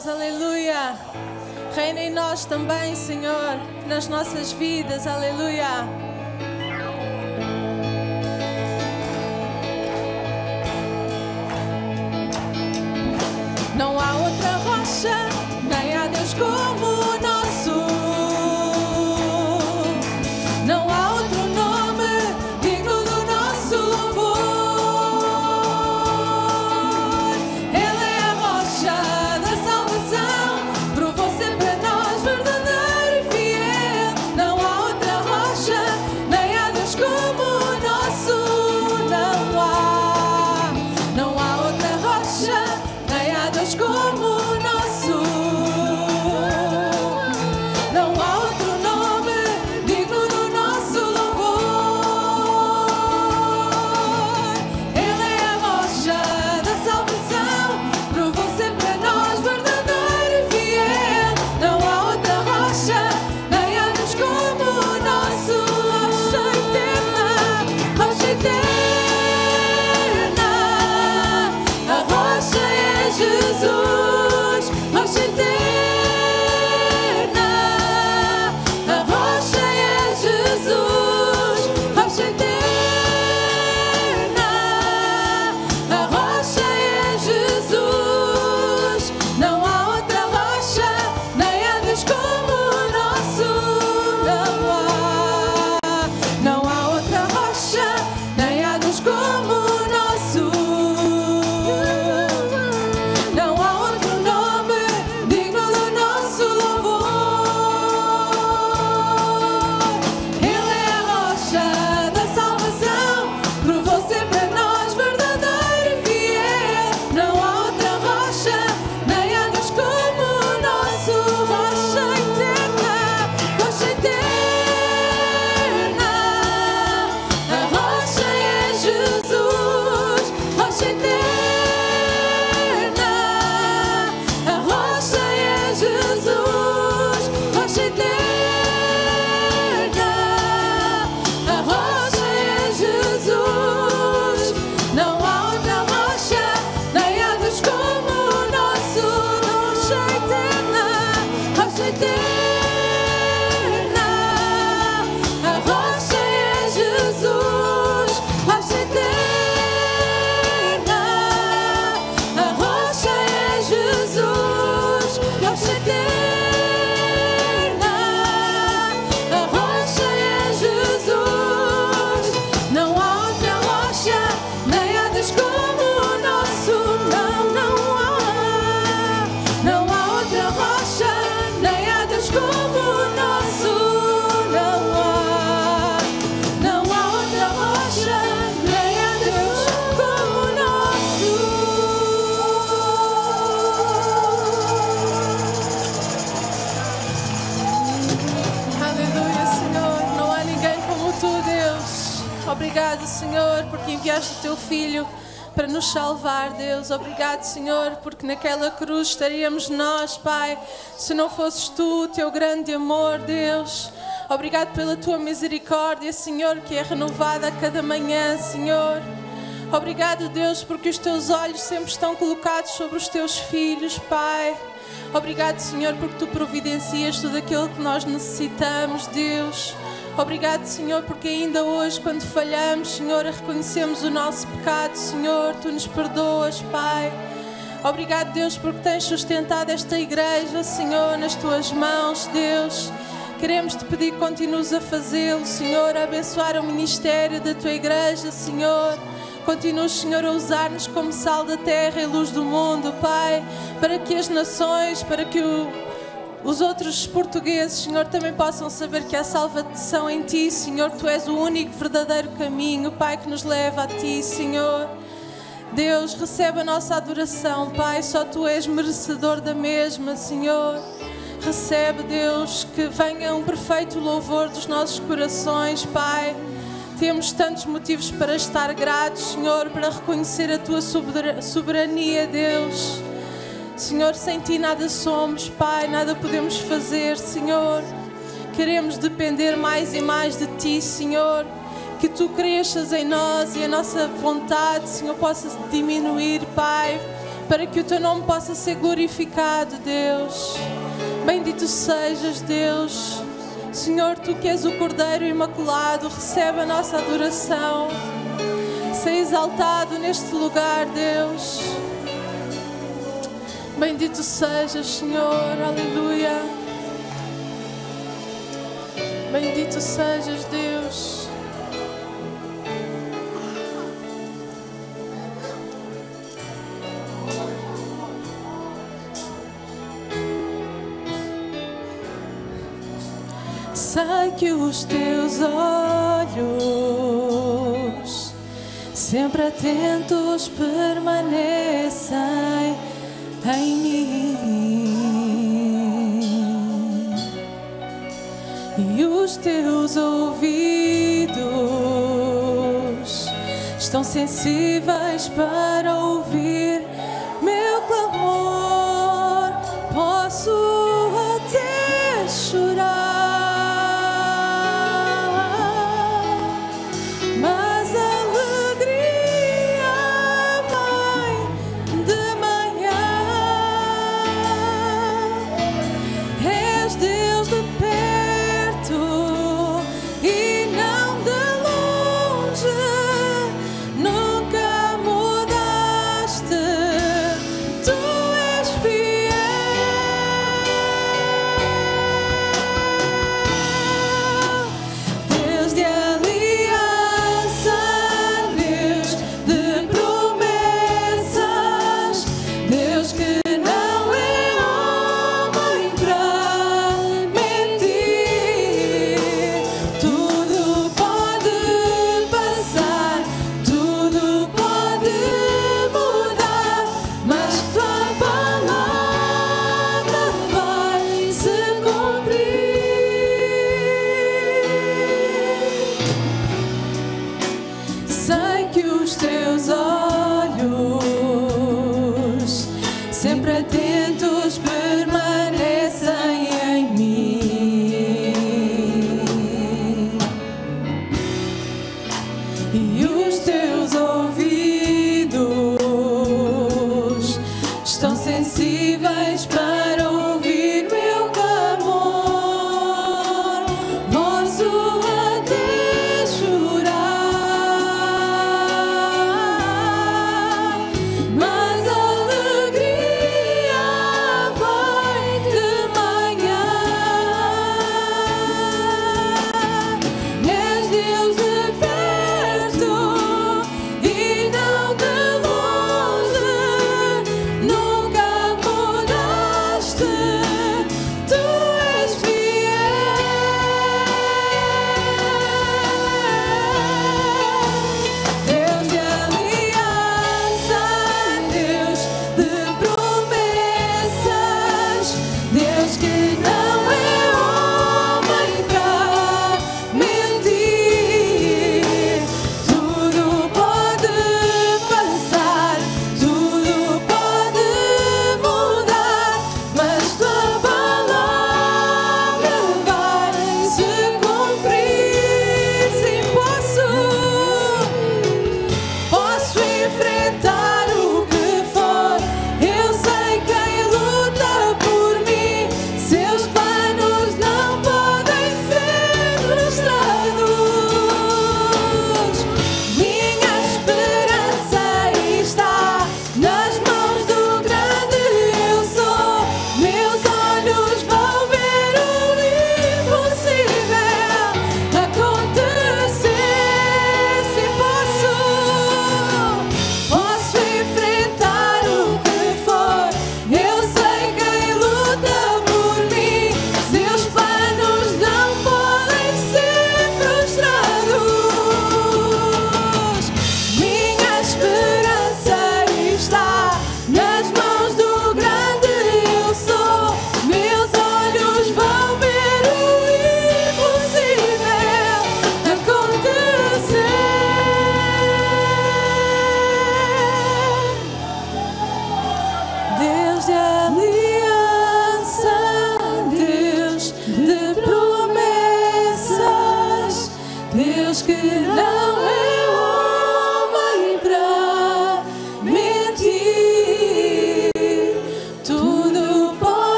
Deus, aleluia. Reina em nós também, Senhor, nas nossas vidas, aleluia. Não há outra rocha, nem há Deus como o nosso. Não há outro nome digno do nosso louvor. Ele é a rocha da salvação, provou sempre a nós verdadeiro e fiel. Não há outra rocha, nem há Deus como o nosso. Não há outra rocha, nem há Deus como o nosso. Não há outro nome digno do nosso louvor. Ele é a rocha da salvação, provou sempre a nós verdadeiro e fiel. Não há outra rocha, nem há Deus como o nosso. Rocha eterna, rocha eterna. A rocha é Jesus, rocha eterna. A rocha é Jesus, rocha eterna. A rocha é Jesus. Não há outra rocha, nem há Deus como o nosso. Não há outra rocha, nem há Deus como o nosso. Não há outro nome digno do nosso louvor. Ele é a rocha da salvação, provou sempre a nós verdadeiro e fiel. Não há outra rocha, nem há Deus como o nosso. Rocha eterna, rocha eterna. A rocha é Jesus, rocha eterna. A rocha é Jesus, rocha eterna. A rocha é Jesus. Não há outra rocha, nem há Deus como o nosso. Rocha eterna, rocha eterna. A rocha é Jesus, rocha eterna. A rocha é Jesus, rocha eterna. A rocha é Jesus. Não há outra rocha, nem há Deus como o nosso. Não há outra rocha, nem há Deus como o nosso. Não há outra rocha, nem há Deus como o nosso. Aleluia, Senhor. Não há ninguém como tu, Deus. Obrigado, Senhor, porque enviaste o teu Filho para nos salvar, Deus. Obrigado, Senhor, porque naquela cruz estaríamos nós, Pai, se não fosses tu, o teu grande amor, Deus. Obrigado pela tua misericórdia, Senhor, que é renovada a cada manhã, Senhor. Obrigado, Deus, porque os teus olhos sempre estão colocados sobre os teus filhos, Pai. Obrigado, Senhor, porque tu providencias tudo aquilo que nós necessitamos, Deus. Obrigado, Senhor, porque ainda hoje, quando falhamos, Senhor, reconhecemos o nosso pecado, Senhor, tu nos perdoas, Pai. Obrigado, Deus, porque tens sustentado esta igreja, Senhor, nas tuas mãos, Deus. Queremos te pedir que continues a fazê-lo, Senhor, a abençoar o ministério da tua igreja, Senhor. Continues, Senhor, a usar-nos como sal da terra e luz do mundo, Pai, para que as nações, para que os outros portugueses, Senhor, também possam saber que há salvação em Ti, Senhor. Tu és o único verdadeiro caminho, Pai, que nos leva a Ti, Senhor. Deus, recebe a nossa adoração, Pai. Só Tu és merecedor da mesma, Senhor. Recebe, Deus, que venha um perfeito louvor dos nossos corações, Pai. Temos tantos motivos para estar gratos, Senhor, para reconhecer a Tua soberania, Deus. Senhor, sem Ti nada somos, Pai, nada podemos fazer, Senhor. Queremos depender mais e mais de Ti, Senhor. Que Tu cresças em nós e a nossa vontade, Senhor, possa diminuir, Pai. para que o teu nome possa ser glorificado, Deus. Bendito sejas, Deus. Senhor, tu que és o Cordeiro Imaculado, recebe a nossa adoração. Seja exaltado neste lugar, Deus. Bendito sejas, Senhor. Aleluia. Bendito sejas, Deus. Sei que os teus olhos, sempre atentos, permanecem em mim, e os teus ouvidos estão sensíveis para ouvir meu clamor. Posso até chorar, nunca mudaste.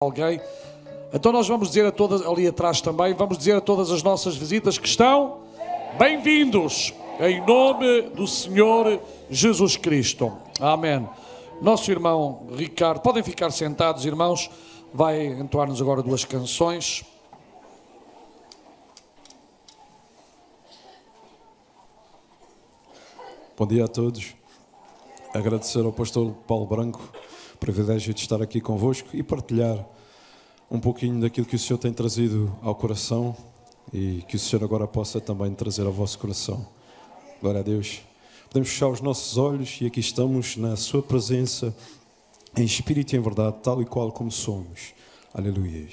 Alguém? Então nós vamos dizer a todas, ali atrás também, vamos dizer a todas as nossas visitas que estão bem-vindos, em nome do Senhor Jesus Cristo. Amém. Nosso irmão Ricardo, podem ficar sentados, irmãos, vai entoar-nos agora 2 canções. Bom dia a todos. Agradecer ao pastor Paulo Branco o privilégio de estar aqui convosco e partilhar um pouquinho daquilo que o Senhor tem trazido ao coração e que o Senhor agora possa também trazer ao vosso coração. Glória a Deus. Podemos fechar os nossos olhos e aqui estamos na sua presença, em espírito e em verdade, tal e qual como somos. Aleluia.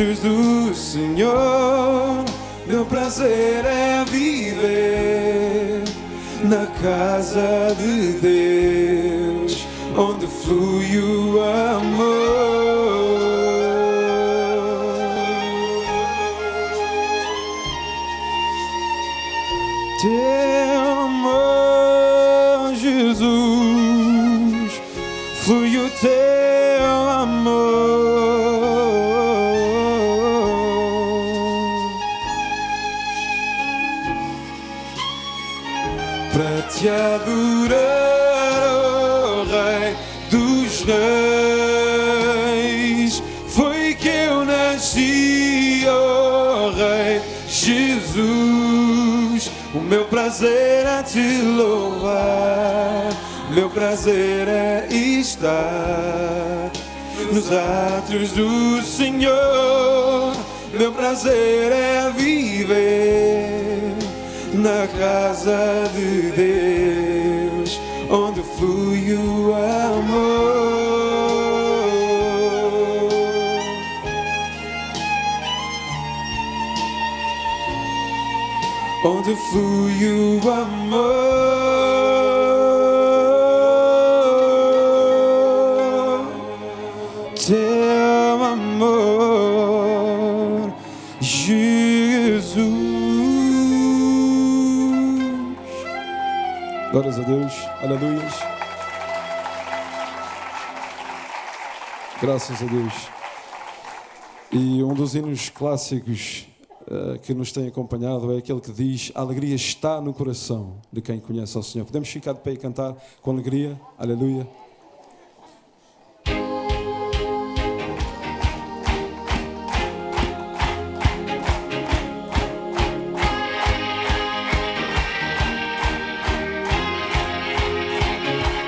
Do Senhor, meu prazer é viver na casa de Deus, onde flui o amor. Teu amor, Jesus, flui o teu amor. Te adorar, oh Rei dos Reis, foi que eu nasci, oh prazer é te louvar, meu prazer é estar nos átrios do Senhor. Meu prazer é viver na casa de Deus, onde flui o amor. Onde flui o amor, teu amor, Jesus. Glórias a Deus, aleluias. Graças a Deus. E um dos hinos clássicos que nos tem acompanhado é aquele que diz: a alegria está no coração de quem conhece ao Senhor. Podemos ficar de pé e cantar com alegria? Aleluia.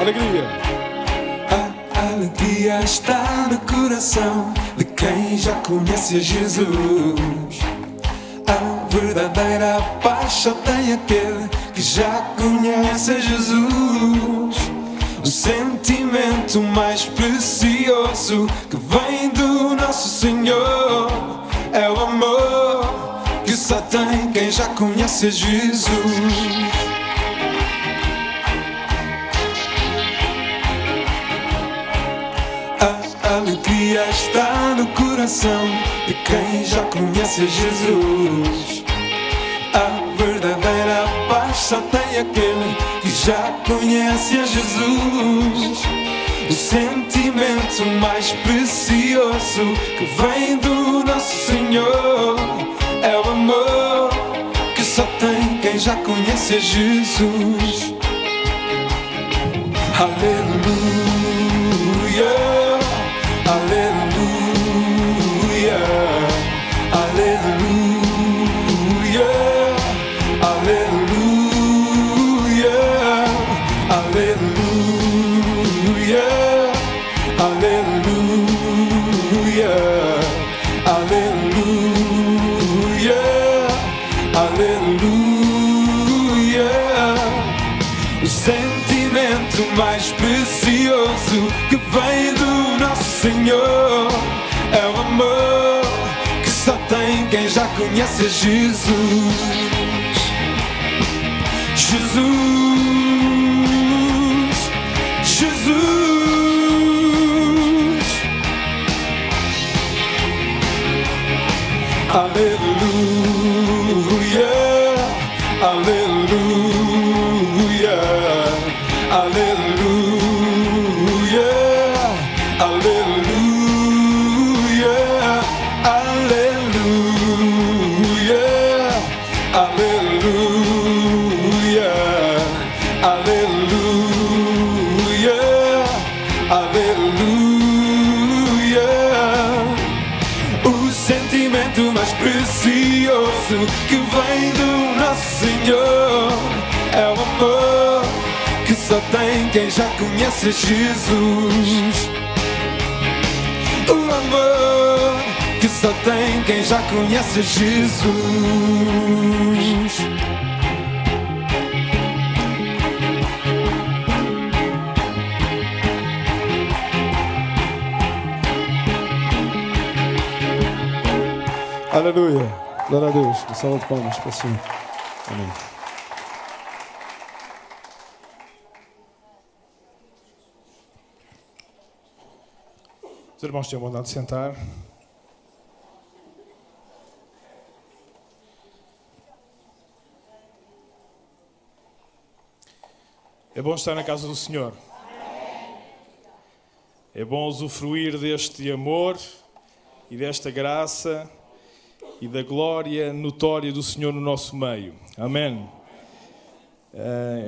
Alegria. A alegria está no coração de quem já conhece a Jesus. A verdadeira paz só tem aquele que já conhece a Jesus. O sentimento mais precioso que vem do nosso Senhor é o amor que só tem quem já conhece a Jesus. A alegria está no coração de quem já conhece a Jesus. A verdadeira paz só tem aquele que já conhece a Jesus. O sentimento mais precioso que vem do nosso Senhor é o amor que só tem quem já conhece a Jesus. Aleluia. Aleluia, aleluia, aleluia, aleluia, aleluia, aleluia, aleluia. O sentimento mais precioso que vem do nosso Senhor é o amor que só tem quem já conhece a Jesus. Jesus, Jesus. Aleluia, aleluia, aleluia, aleluia, aleluia, aleluia, aleluia, aleluia. O sentimento mais precioso que vem do nosso Senhor é o amor que só tem quem já conhece Jesus. O amor que só tem quem já conhece Jesus. Aleluia. Glória a Deus. Uma salva de palmas para o Senhor. Amém. Os irmãos têm a bondade de sentar. É bom estar na casa do Senhor. É bom usufruir deste amor e desta graça e da glória notória do Senhor no nosso meio. Amém.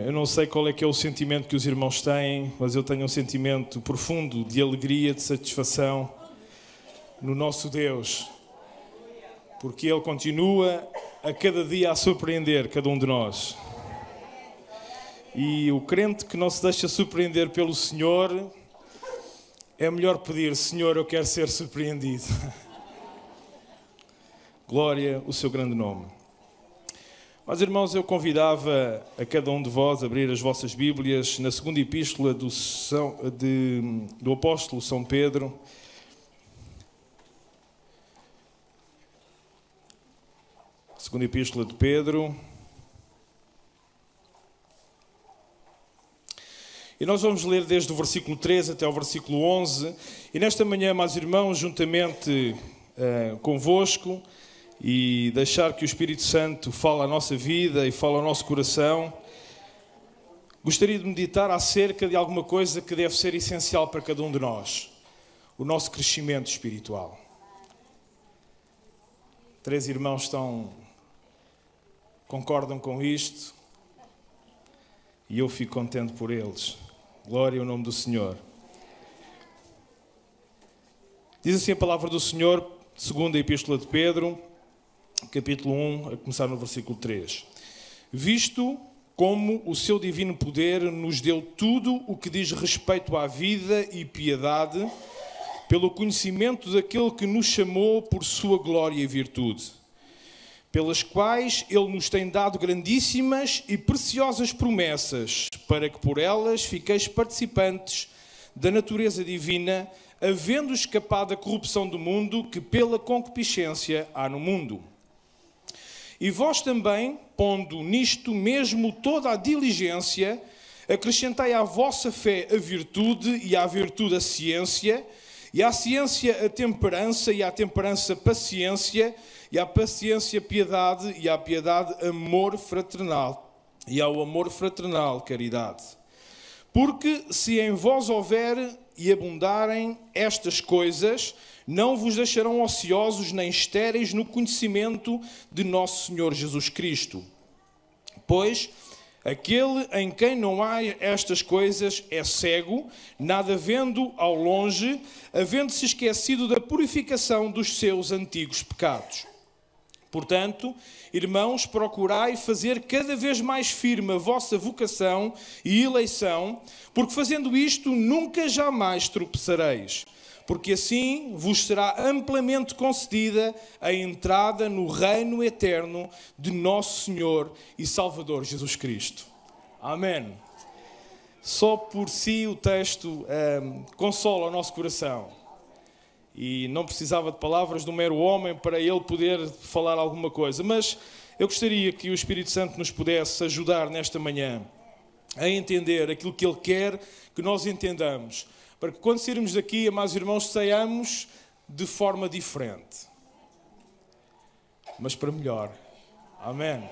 Eu não sei qual é que é o sentimento que os irmãos têm, mas eu tenho um sentimento profundo de alegria, de satisfação no nosso Deus, porque Ele continua a cada dia a surpreender cada um de nós. E o crente que não se deixa surpreender pelo Senhor, é melhor pedir: Senhor, eu quero ser surpreendido. Glória ao seu grande nome. Mas, irmãos, eu convidava a cada um de vós a abrir as vossas Bíblias na segunda epístola do apóstolo São Pedro. Segunda epístola de Pedro. E nós vamos ler desde o versículo 13 até o versículo 11. E nesta manhã, meus irmãos, juntamente convosco, e deixar que o Espírito Santo fale à nossa vida e fale ao nosso coração, gostaria de meditar acerca de alguma coisa que deve ser essencial para cada um de nós: o nosso crescimento espiritual. 3 irmãos concordam com isto e eu fico contente por eles. Glória ao nome do Senhor. Diz assim a palavra do Senhor, segunda epístola de Pedro, capítulo 1, a começar no versículo 3. Visto como o seu divino poder nos deu tudo o que diz respeito à vida e piedade, pelo conhecimento daquele que nos chamou por sua glória e virtude, pelas quais ele nos tem dado grandíssimas e preciosas promessas, para que por elas fiqueis participantes da natureza divina, havendo escapado da corrupção do mundo que pela concupiscência há no mundo. E vós também, pondo nisto mesmo toda a diligência, acrescentai à vossa fé a virtude, e à virtude a ciência, e à ciência a temperança, e à temperança paciência, e à paciência piedade, e à piedade amor fraternal, e ao amor fraternal caridade. Porque se em vós houver e abundarem estas coisas, não vos deixarão ociosos nem estéreis no conhecimento de nosso Senhor Jesus Cristo. Pois aquele em quem não há estas coisas é cego, nada vendo ao longe, havendo-se esquecido da purificação dos seus antigos pecados. Portanto, irmãos, procurai fazer cada vez mais firme a vossa vocação e eleição, porque fazendo isto nunca jamais tropeçareis, porque assim vos será amplamente concedida a entrada no reino eterno de nosso Senhor e Salvador Jesus Cristo. Amém. Só por si o texto consola o nosso coração. E não precisava de palavras de um mero homem para ele poder falar alguma coisa. Mas eu gostaria que o Espírito Santo nos pudesse ajudar nesta manhã a entender aquilo que ele quer que nós entendamos, para que quando sairmos daqui, amados irmãos, saiamos de forma diferente, mas para melhor. Amém.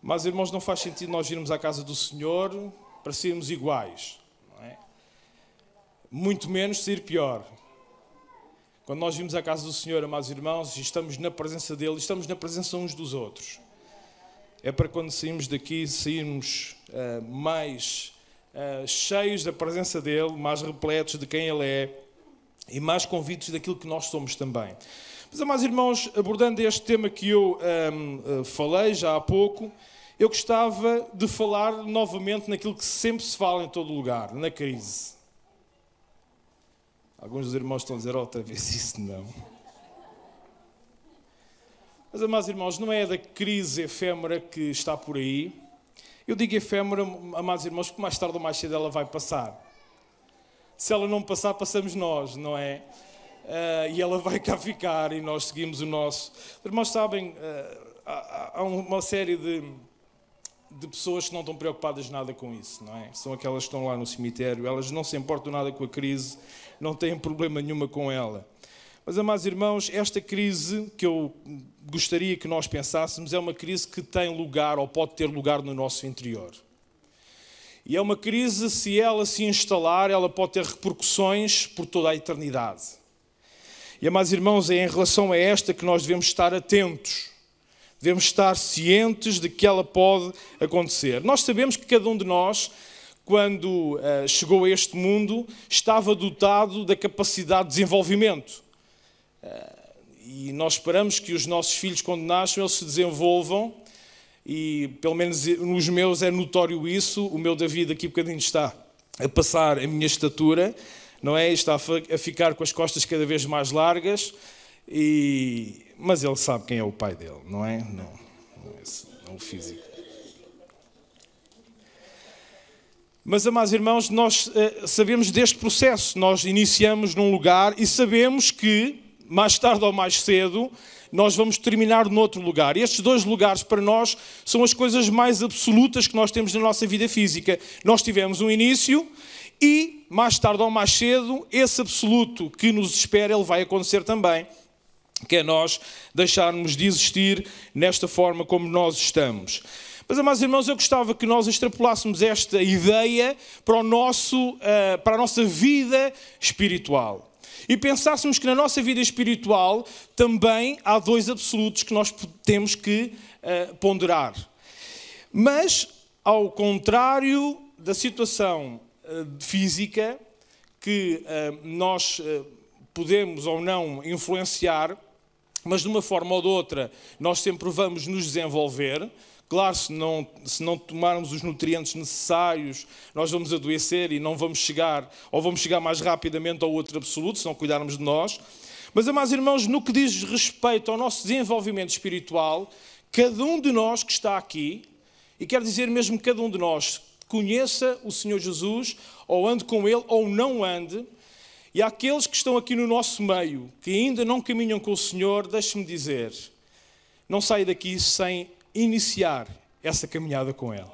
Amados irmãos, não faz sentido nós irmos à casa do Senhor para sermos iguais, não é? Muito menos ser pior. Quando nós vimos à casa do Senhor, amados irmãos, e estamos na presença dEle, estamos na presença uns dos outros. É para quando saímos daqui, sairmos mais cheios da presença dEle, mais repletos de quem Ele é e mais convictos daquilo que nós somos também. Mas, amados irmãos, abordando este tema que eu falei já há pouco, eu gostava de falar novamente naquilo que sempre se fala em todo lugar, na crise. Alguns dos irmãos estão a dizer outra vez isso, não. Mas, amados irmãos, não é da crise efêmera que está por aí. Eu digo efêmera, amados irmãos, porque mais tarde ou mais cedo ela vai passar. Se ela não passar, passamos nós, não é? E ela vai cá ficar e nós seguimos o nosso. Os irmãos sabem, há uma série de pessoas que não estão preocupadas nada com isso, não é? São aquelas que estão lá no cemitério, elas não se importam nada com a crise, não têm problema nenhuma com ela. Mas, amados irmãos, esta crise que eu gostaria que nós pensássemos é uma crise que tem lugar ou pode ter lugar no nosso interior. E é uma crise, se ela se instalar, ela pode ter repercussões por toda a eternidade. E, amados irmãos, é em relação a esta que nós devemos estar atentos. Devemos estar cientes de que ela pode acontecer. Nós sabemos que cada um de nós, quando chegou a este mundo, estava dotado da capacidade de desenvolvimento. E nós esperamos que os nossos filhos, quando nascem, eles se desenvolvam e pelo menos nos meus é notório isso. O meu David aqui um bocadinho está a passar a minha estatura, não é? Está a ficar com as costas cada vez mais largas, mas ele sabe quem é o pai dele, não é? Não é o físico. Mas, amados irmãos, nós sabemos deste processo. Nós iniciamos num lugar e sabemos que, mais tarde ou mais cedo, nós vamos terminar noutro lugar. E estes dois lugares, para nós, são as coisas mais absolutas que nós temos na nossa vida física. Nós tivemos um início e, mais tarde ou mais cedo, esse absoluto que nos espera, ele vai acontecer também. Que é nós deixarmos de existir nesta forma como nós estamos. Mas, amados irmãos, eu gostava que nós extrapolássemos esta ideia para a nossa vida espiritual. E pensássemos que na nossa vida espiritual também há dois absolutos que nós temos que ponderar. Mas, ao contrário da situação física, que nós podemos ou não influenciar, mas de uma forma ou de outra nós sempre vamos nos desenvolver. Claro, se não tomarmos os nutrientes necessários, nós vamos adoecer e não vamos chegar, ou vamos chegar mais rapidamente ao outro absoluto, se não cuidarmos de nós. Mas, amados irmãos, no que diz respeito ao nosso desenvolvimento espiritual, cada um de nós que está aqui, e quer dizer mesmo cada um de nós, conheça o Senhor Jesus, ou ande com Ele, ou não ande, e aqueles que estão aqui no nosso meio, que ainda não caminham com o Senhor, deixe-me dizer, não saia daqui sem iniciar essa caminhada com Ele.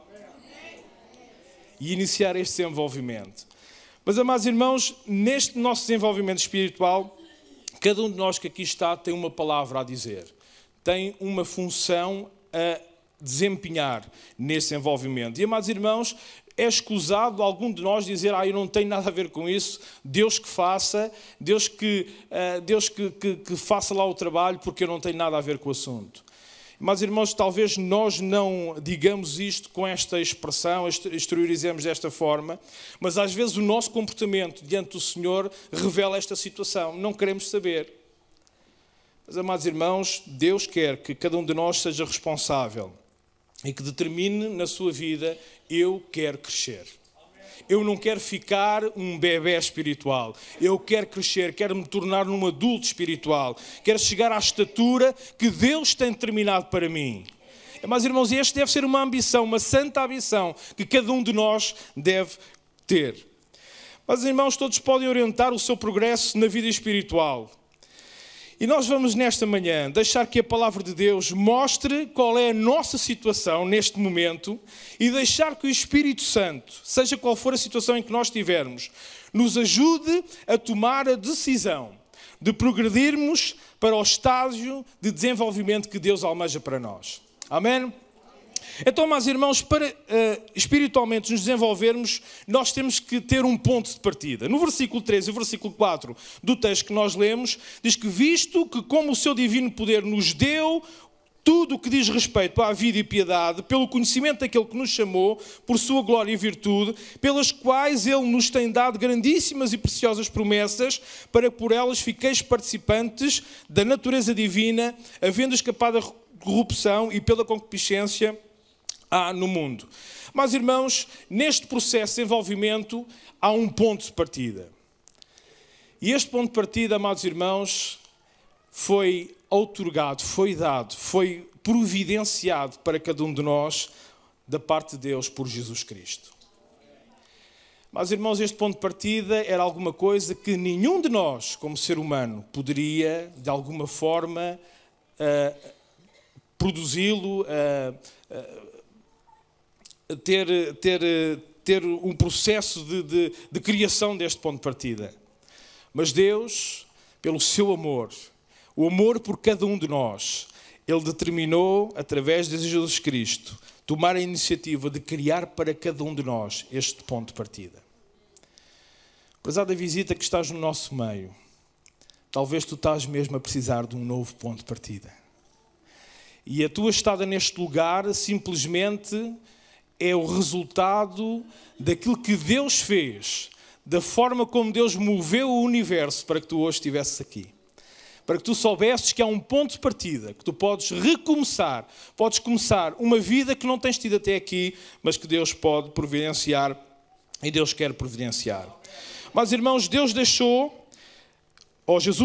E iniciar este desenvolvimento. Mas, amados irmãos, neste nosso desenvolvimento espiritual, cada um de nós que aqui está tem uma palavra a dizer. Tem uma função a desempenhar nesse desenvolvimento. E, amados irmãos, é escusado algum de nós dizer, eu não tenho nada a ver com isso, Deus que faça, Deus que faça lá o trabalho, porque eu não tenho nada a ver com o assunto. Mas, irmãos, talvez nós não digamos isto com esta expressão, exteriorizemos desta forma, mas às vezes o nosso comportamento diante do Senhor revela esta situação. Não queremos saber. Mas, amados irmãos, Deus quer que cada um de nós seja responsável e que determine na sua vida, eu quero crescer. Eu não quero ficar um bebé espiritual. Eu quero crescer, quero me tornar num adulto espiritual. Quero chegar à estatura que Deus tem determinado para mim. Mas, irmãos, esta deve ser uma ambição, uma santa ambição que cada um de nós deve ter. Mas, irmãos, todos podem orientar o seu progresso na vida espiritual. E nós vamos nesta manhã deixar que a palavra de Deus mostre qual é a nossa situação neste momento e deixar que o Espírito Santo, seja qual for a situação em que nós estivermos, nos ajude a tomar a decisão de progredirmos para o estágio de desenvolvimento que Deus almeja para nós. Amém? Então, meus irmãos, para espiritualmente nos desenvolvermos, nós temos que ter um ponto de partida. No versículo 3 e versículo 4 do texto que nós lemos, diz que visto que como o seu divino poder nos deu tudo o que diz respeito à vida e piedade, pelo conhecimento daquele que nos chamou, por sua glória e virtude, pelas quais Ele nos tem dado grandíssimas e preciosas promessas, para que por elas fiqueis participantes da natureza divina, havendo escapado da corrupção e pela concupiscência há no mundo. Mas, irmãos, neste processo de desenvolvimento há um ponto de partida. E este ponto de partida, amados irmãos, foi outorgado, foi dado, foi providenciado para cada um de nós da parte de Deus por Jesus Cristo. Mas, irmãos, este ponto de partida era alguma coisa que nenhum de nós, como ser humano, poderia, de alguma forma, produzi-lo, ter um processo de criação deste ponto de partida. Mas Deus, pelo seu amor, o amor por cada um de nós, Ele determinou, através de Jesus Cristo, tomar a iniciativa de criar para cada um de nós este ponto de partida. Prezada visita que estás no nosso meio, talvez tu estás mesmo a precisar de um novo ponto de partida. E a tua estada neste lugar simplesmente é o resultado daquilo que Deus fez, da forma como Deus moveu o universo para que tu hoje estivesses aqui. para que tu soubesses que há um ponto de partida, que tu podes recomeçar, podes começar uma vida que não tens tido até aqui, mas que Deus pode providenciar e Deus quer providenciar. Mas, irmãos, Jesus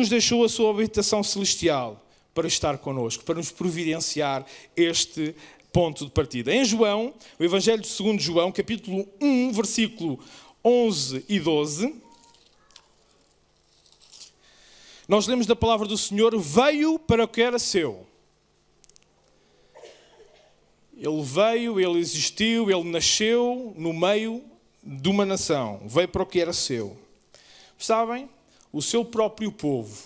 deixou a sua habitação celestial para estar connosco, para nos providenciar este ponto de partida. Em João, o Evangelho segundo João, capítulo 1, versículo 11 e 12, nós lemos da palavra do Senhor: veio para o que era seu. Ele veio, ele existiu, ele nasceu no meio de uma nação. Veio para o que era seu. Sabem? O seu próprio povo,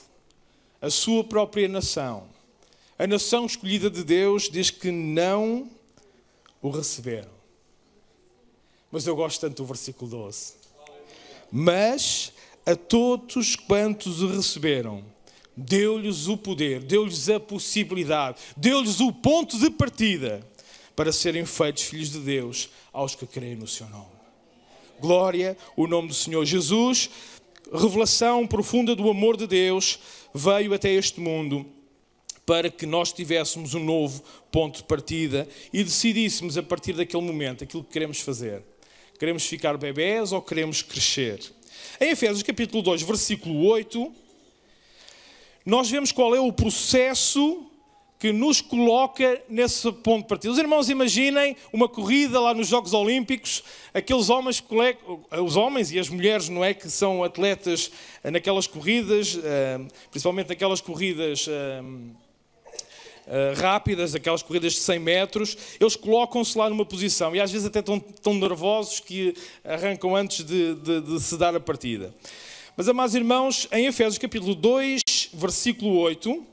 a sua própria nação, a nação escolhida de Deus, diz que não o receberam. Mas eu gosto tanto do versículo 12. Mas a todos quantos o receberam, deu-lhes o poder, deu-lhes a possibilidade, deu-lhes o ponto de partida para serem feitos filhos de Deus aos que creem no seu nome. Glória, o nome do Senhor Jesus. Revelação profunda do amor de Deus veio até este mundo para que nós tivéssemos um novo ponto de partida e decidíssemos a partir daquele momento aquilo que queremos fazer. Queremos ficar bebés ou queremos crescer? Em Efésios capítulo 2, versículo 8, nós vemos qual é o processo que nos coloca nesse ponto de partida. Os irmãos, imaginem uma corrida lá nos Jogos Olímpicos, aqueles homens, os homens e as mulheres, não é, que são atletas naquelas corridas, principalmente naquelas corridas rápidas, aquelas corridas de 100 metros, eles colocam-se lá numa posição e às vezes até estão tão nervosos que arrancam antes de se dar a partida. Mas, amados irmãos, em Efésios capítulo 2, versículo 8,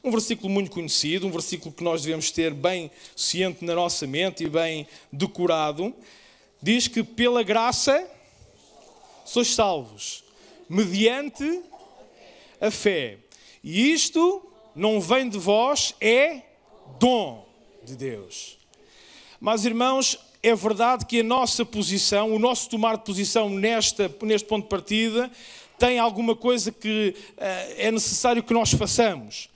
um versículo muito conhecido, um versículo que nós devemos ter bem ciente na nossa mente e bem decorado, diz que pela graça sois salvos, mediante a fé. E isto não vem de vós, é dom de Deus. Mas, irmãos, é verdade que a nossa posição, o nosso tomar de posição neste ponto de partida, tem alguma coisa que é necessário que nós façamos,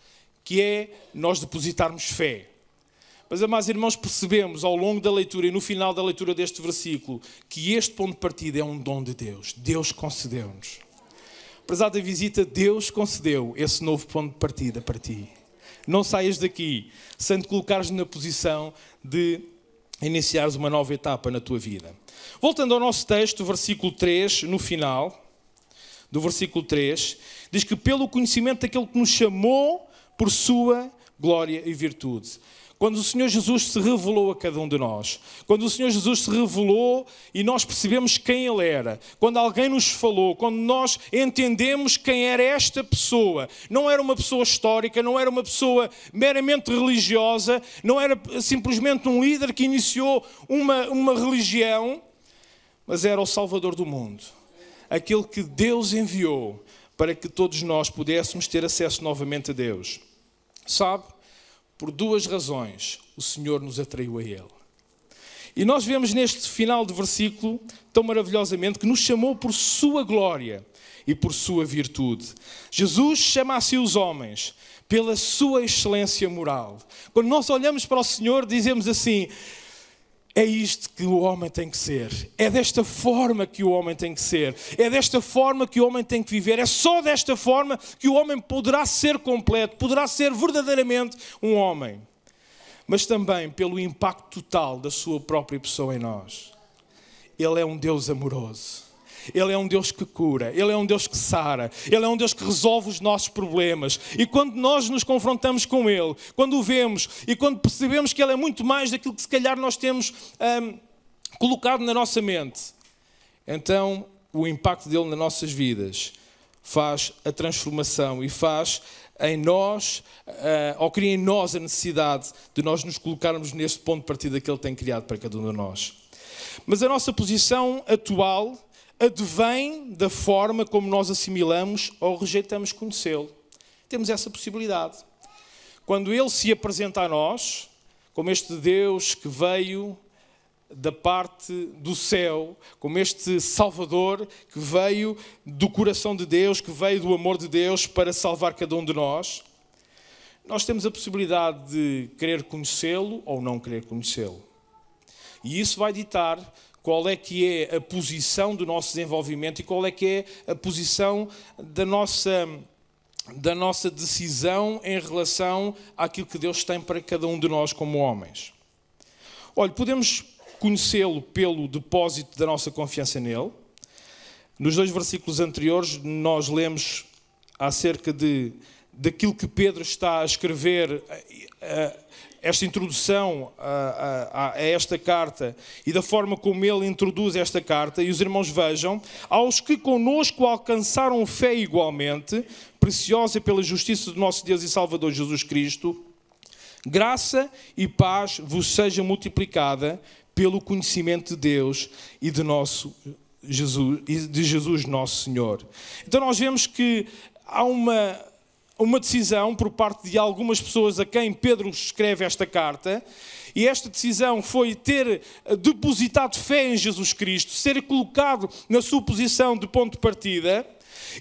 que é nós depositarmos fé. Mas, amados irmãos, percebemos ao longo da leitura e no final da leitura deste versículo que este ponto de partida é um dom de Deus. Deus concedeu-nos. Apesar da visita, Deus concedeu esse novo ponto de partida para ti. Não saias daqui sem te colocares na posição de iniciares uma nova etapa na tua vida. Voltando ao nosso texto, versículo 3, no final do versículo 3, diz que pelo conhecimento daquele que nos chamou por sua glória e virtude. Quando o Senhor Jesus se revelou a cada um de nós, quando o Senhor Jesus se revelou e nós percebemos quem Ele era, quando alguém nos falou, quando nós entendemos quem era esta pessoa, não era uma pessoa histórica, não era uma pessoa meramente religiosa, não era simplesmente um líder que iniciou uma religião, mas era o Salvador do mundo, aquele que Deus enviou para que todos nós pudéssemos ter acesso novamente a Deus. Sabe? Por duas razões o Senhor nos atraiu a Ele. E nós vemos neste final de versículo, tão maravilhosamente, que nos chamou por sua glória e por sua virtude. Jesus chama assim os homens pela sua excelência moral. Quando nós olhamos para o Senhor, dizemos assim: é isto que o homem tem que ser. É desta forma que o homem tem que ser. É desta forma que o homem tem que viver. É só desta forma que o homem poderá ser completo, poderá ser verdadeiramente um homem. Mas também pelo impacto total da sua própria pessoa em nós. Ele é um Deus amoroso. Ele é um Deus que cura, Ele é um Deus que sara, Ele é um Deus que resolve os nossos problemas. E quando nós nos confrontamos com Ele, quando o vemos e quando percebemos que Ele é muito mais daquilo que se calhar nós temos colocado na nossa mente, então o impacto dele nas nossas vidas faz a transformação e faz em nós, ou cria em nós a necessidade de nós nos colocarmos neste ponto de partida que Ele tem criado para cada um de nós. Mas a nossa posição atual advém da forma como nós assimilamos ou rejeitamos conhecê-lo. Temos essa possibilidade. Quando Ele se apresenta a nós, como este Deus que veio da parte do céu, como este Salvador que veio do coração de Deus, que veio do amor de Deus para salvar cada um de nós. Nós temos a possibilidade de querer conhecê-lo ou não querer conhecê-lo. E isso vai ditar qual é que é a posição do nosso desenvolvimento e qual é que é a posição da nossa decisão em relação àquilo que Deus tem para cada um de nós como homens. Olha, podemos conhecê-lo pelo depósito da nossa confiança nele. Nos 2 versículos anteriores nós lemos acerca daquilo que Pedro está a escrever, esta introdução a esta carta e da forma como ele introduz esta carta. E os irmãos vejam: aos que conosco alcançaram fé igualmente preciosa pela justiça do nosso Deus e Salvador Jesus Cristo, graça e paz vos seja multiplicada pelo conhecimento de Deus e de Jesus nosso Senhor. Então nós vemos que há uma decisão por parte de algumas pessoas a quem Pedro escreve esta carta, e esta decisão foi ter depositado fé em Jesus Cristo, ser colocado na sua posição de ponto de partida,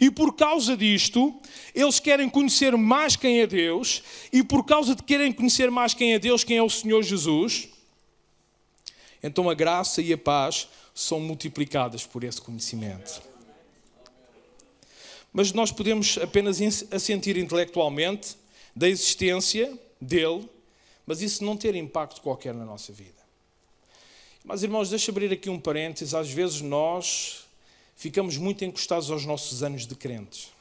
e por causa disto, eles querem conhecer mais quem é Deus, e por causa de querem conhecer mais quem é Deus, quem é o Senhor Jesus, então a graça e a paz são multiplicadas por esse conhecimento. Mas nós podemos apenas assentir intelectualmente da existência dele, mas isso não ter impacto qualquer na nossa vida. Mas, irmãos, deixa eu abrir aqui um parênteses. Às vezes nós ficamos muito encostados aos nossos anos de crentes.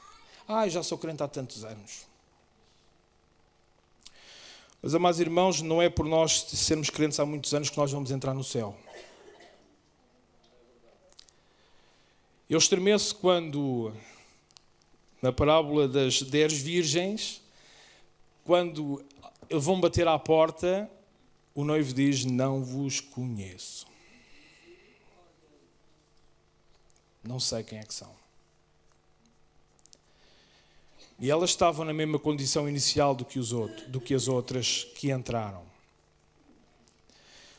Eu já sou crente há tantos anos. Mas, amados irmãos, não é por nós sermos crentes há muitos anos que nós vamos entrar no céu. Eu estremeço quando, na parábola das 10 virgens, quando vão bater à porta, o noivo diz: não vos conheço. Não sei quem é que são. E elas estavam na mesma condição inicial do que as outras que entraram.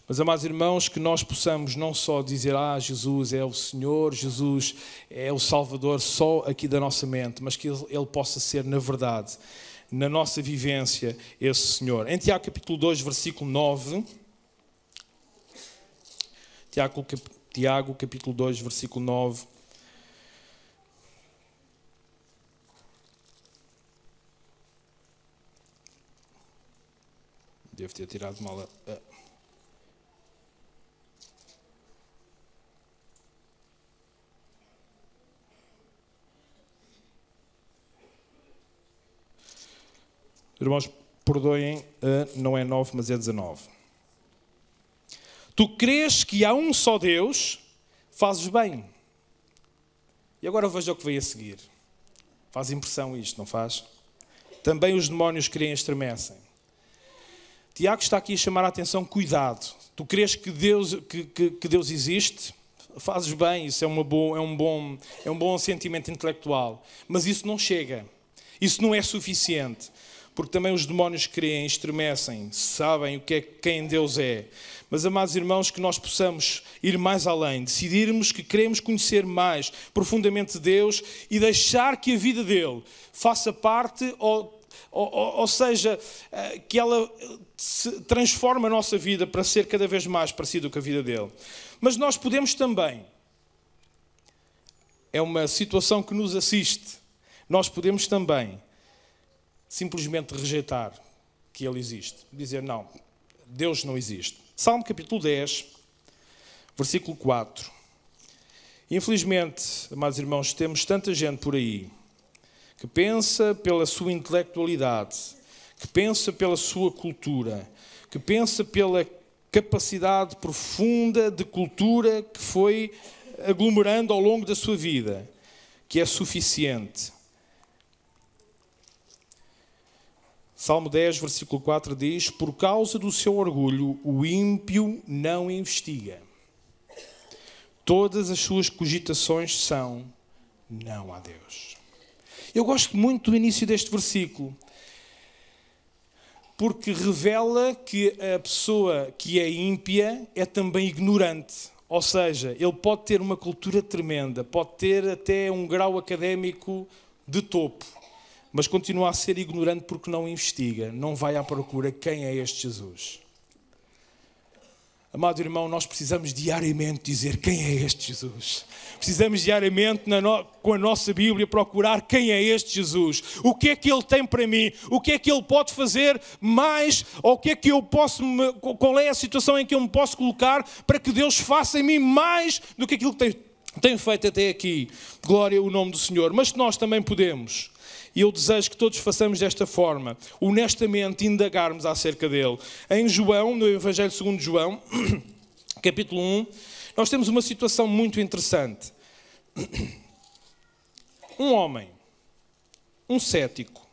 Mas, amados irmãos, que nós possamos não só dizer: Jesus é o Senhor, Jesus é o Salvador, só aqui da nossa mente, mas que Ele possa ser, na verdade, na nossa vivência, esse Senhor. Em Tiago capítulo 2, versículo 9, Tiago capítulo 2, versículo 9, devo ter tirado mal a... Irmãos, perdoem, não é 9, mas é 19. Tu crês que há um só Deus, fazes bem. E agora veja o que vem a seguir. Faz impressão isto, não faz? Também os demónios creem e estremecem. Tiago está aqui a chamar a atenção: cuidado. Tu crês que Deus existe? Fazes bem, isso é um bom sentimento intelectual. Mas isso não chega. Isso não é suficiente. Porque também os demónios creem, estremecem, sabem quem Deus é. Mas, amados irmãos, que nós possamos ir mais além, decidirmos que queremos conhecer mais profundamente Deus e deixar que a vida dele faça parte, ou seja, que ela se transforme a nossa vida para ser cada vez mais parecida com a vida dele. Mas nós podemos também, é uma situação que nos assiste, nós podemos também simplesmente rejeitar que Ele existe. Dizer: não, Deus não existe. Salmo capítulo 10, versículo 4. Infelizmente, amados irmãos, temos tanta gente por aí que pensa pela sua intelectualidade, que pensa pela sua cultura, que pensa pela capacidade profunda de cultura que foi aglomerando ao longo da sua vida, que é suficiente. Salmo 10, versículo 4 diz: por causa do seu orgulho, o ímpio não investiga. Todas as suas cogitações são: não há Deus. Eu gosto muito do início deste versículo. porque revela que a pessoa que é ímpia é também ignorante. Ou seja, ele pode ter uma cultura tremenda, pode ter até um grau académico de topo, mas continua a ser ignorante porque não investiga, não vai à procura quem é este Jesus. Amado irmão, nós precisamos diariamente dizer quem é este Jesus. Precisamos diariamente, com a nossa Bíblia, procurar quem é este Jesus. O que é que Ele tem para mim? O que é que Ele pode fazer mais? Ou o que é que eu posso... Qual é a situação em que eu me posso colocar para que Deus faça em mim mais do que aquilo que tenho feito até aqui? Glória ao nome do Senhor. Mas nós também podemos... E eu desejo que todos façamos desta forma, honestamente indagarmos acerca dele. Em João, no Evangelho segundo João, capítulo 1, nós temos uma situação muito interessante. Um homem, um cético.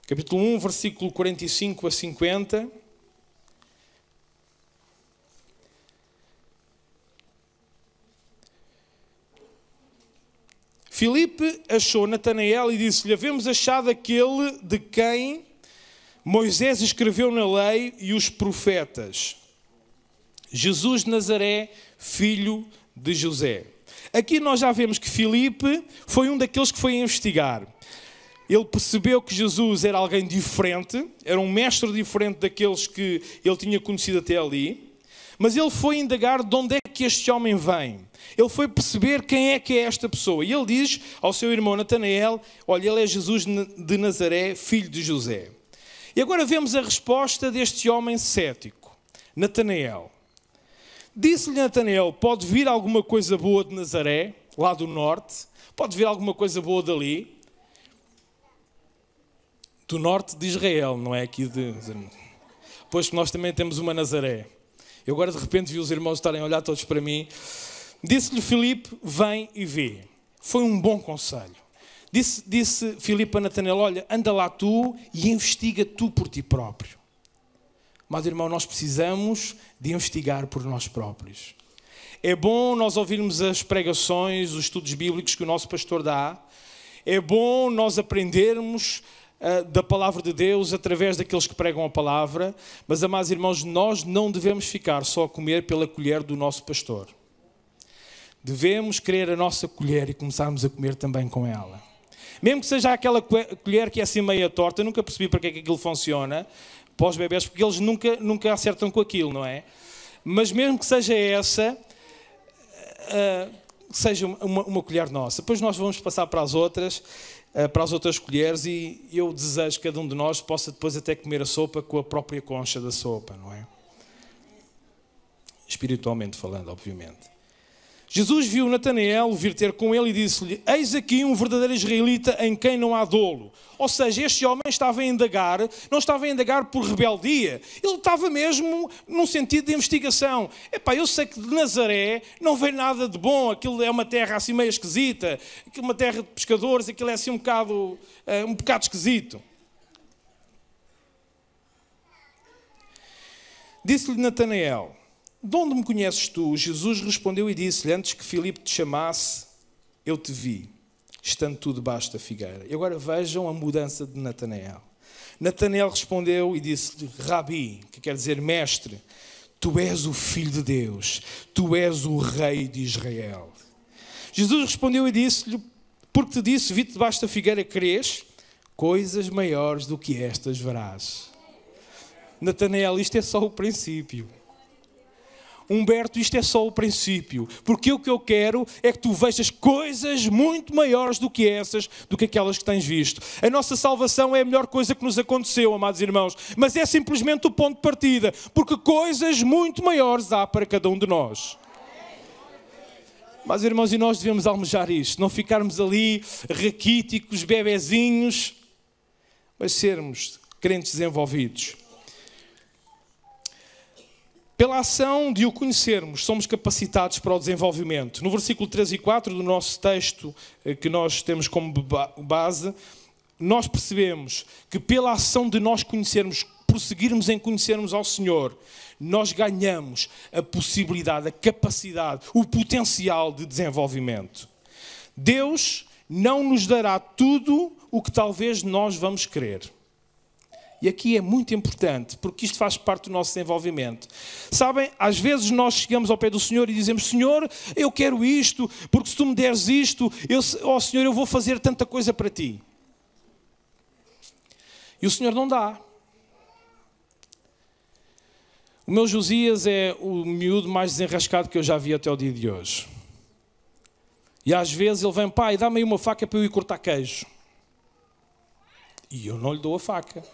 Capítulo 1, versículo 45 a 50. Filipe achou Natanael e disse-lhe: havemos achado aquele de quem Moisés escreveu na lei e os profetas, Jesus de Nazaré, filho de José. Aqui nós já vemos que Filipe foi um daqueles que foi investigar. Ele percebeu que Jesus era alguém diferente, era um mestre diferente daqueles que ele tinha conhecido até ali, mas ele foi indagar de onde é que este homem vem. Ele foi perceber quem é que é esta pessoa. E ele diz ao seu irmão Natanael: olha, ele é Jesus de Nazaré, filho de José. E agora vemos a resposta deste homem cético, Natanael. Disse-lhe Natanael: pode vir alguma coisa boa de Nazaré, lá do norte? Pode vir alguma coisa boa dali? Do norte de Israel, não é aqui de... Pois que nós também temos uma Nazaré. Eu agora de repente vi os irmãos estarem a olhar todos para mim. Disse-lhe Filipe: vem e vê. Foi um bom conselho. Disse Filipe a Natanael: olha, anda lá tu e investiga tu por ti próprio. Mas, irmão, nós precisamos de investigar por nós próprios. É bom nós ouvirmos as pregações, os estudos bíblicos que o nosso pastor dá. É bom nós aprendermos da palavra de Deus através daqueles que pregam a palavra. Mas, amados irmãos, nós não devemos ficar só a comer pela colher do nosso pastor. Devemos querer a nossa colher e começarmos a comer também com ela. Mesmo que seja aquela colher que é assim meia torta, eu nunca percebi para que é que aquilo funciona, para os bebés, porque eles nunca acertam com aquilo, não é? Mas mesmo que seja essa, seja uma colher nossa. Depois nós vamos passar para as outras colheres, e eu desejo que cada um de nós possa depois até comer a sopa com a própria concha da sopa, não é? Espiritualmente falando, obviamente. Jesus viu Natanael vir ter com ele e disse-lhe: eis aqui um verdadeiro israelita em quem não há dolo. Ou seja, este homem estava a indagar, não estava a indagar por rebeldia, ele estava mesmo num sentido de investigação. Epá, eu sei que de Nazaré não vem nada de bom, aquilo é uma terra assim meio esquisita, uma terra de pescadores, aquilo é assim um bocado esquisito. Disse-lhe Natanael: de onde me conheces tu? Jesus respondeu e disse-lhe: antes que Filipe te chamasse, eu te vi, estando tu debaixo da figueira. E agora vejam a mudança de Natanael. Natanael respondeu e disse-lhe: Rabi, que quer dizer mestre, tu és o Filho de Deus, tu és o Rei de Israel. Jesus respondeu e disse-lhe: porque te disse, vi-te debaixo da figueira, crês? Coisas maiores do que estas verás. Natanael, isto é só o princípio. Humberto, isto é só o princípio, porque o que eu quero é que tu vejas coisas muito maiores do que essas, do que aquelas que tens visto. A nossa salvação é a melhor coisa que nos aconteceu, amados irmãos, mas é simplesmente o ponto de partida, porque coisas muito maiores há para cada um de nós. Mas, irmãos, e nós devemos almejar isto, não ficarmos ali raquíticos, bebezinhos, mas sermos crentes desenvolvidos. Pela ação de o conhecermos, somos capacitados para o desenvolvimento. No versículo 3 e 4 do nosso texto, que nós temos como base, nós percebemos que pela ação de nós conhecermos, prosseguirmos em conhecermos ao Senhor, nós ganhamos a possibilidade, a capacidade, o potencial de desenvolvimento. Deus não nos dará tudo o que talvez nós vamos querer. E aqui é muito importante, porque isto faz parte do nosso desenvolvimento. Sabem, às vezes nós chegamos ao pé do Senhor e dizemos: Senhor, eu quero isto, porque se tu me deres isto, Senhor, eu vou fazer tanta coisa para ti. E o Senhor não dá. O meu Josias é o miúdo mais desenrascado que eu já vi até o dia de hoje. E às vezes ele vem: pai, dá-me aí uma faca para eu ir cortar queijo. E eu não lhe dou a faca.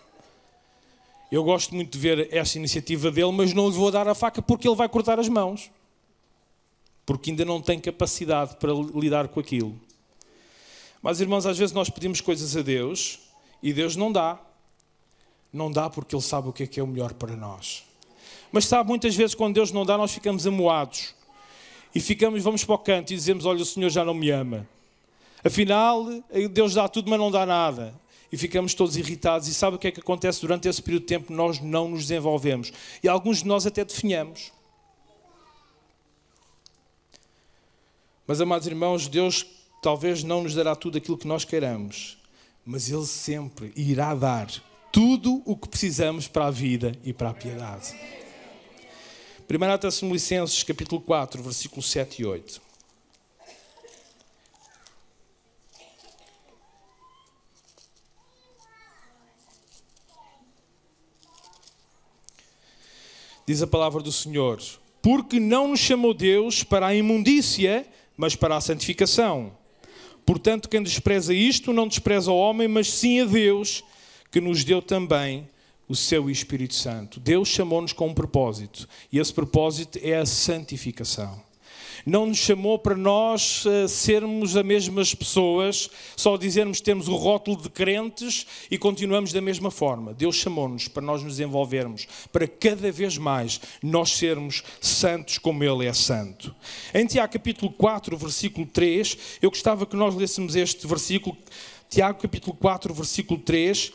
Eu gosto muito de ver essa iniciativa dele, mas não lhe vou dar a faca porque ele vai cortar as mãos. Porque ainda não tem capacidade para lidar com aquilo. Mas, irmãos, às vezes nós pedimos coisas a Deus e Deus não dá. Não dá porque Ele sabe o que é o melhor para nós. Mas sabe, muitas vezes quando Deus não dá, nós ficamos amuados. E vamos para o canto e dizemos: olha, o Senhor já não me ama. Afinal, Deus dá tudo, mas não dá nada. E ficamos todos irritados. E sabe o que é que acontece durante esse período de tempo? Nós não nos desenvolvemos. E alguns de nós até definhamos. Mas, amados irmãos, Deus talvez não nos dará tudo aquilo que nós queiramos. Mas Ele sempre irá dar tudo o que precisamos para a vida e para a piedade. 1 Tessalonicenses, capítulo 4, versículos 7 e 8. Diz a palavra do Senhor: porque não nos chamou Deus para a imundícia, mas para a santificação. Portanto, quem despreza isto, não despreza o homem, mas sim a Deus, que nos deu também o seu Espírito Santo. Deus chamou-nos com um propósito, e esse propósito é a santificação. Não nos chamou para nós sermos as mesmas pessoas, só dizermos que temos o rótulo de crentes e continuamos da mesma forma. Deus chamou-nos para nós nos desenvolvermos, para cada vez mais nós sermos santos como Ele é santo. Em Tiago capítulo 4, versículo 3, eu gostava que nós lêssemos este versículo, Tiago capítulo 4, versículo 3.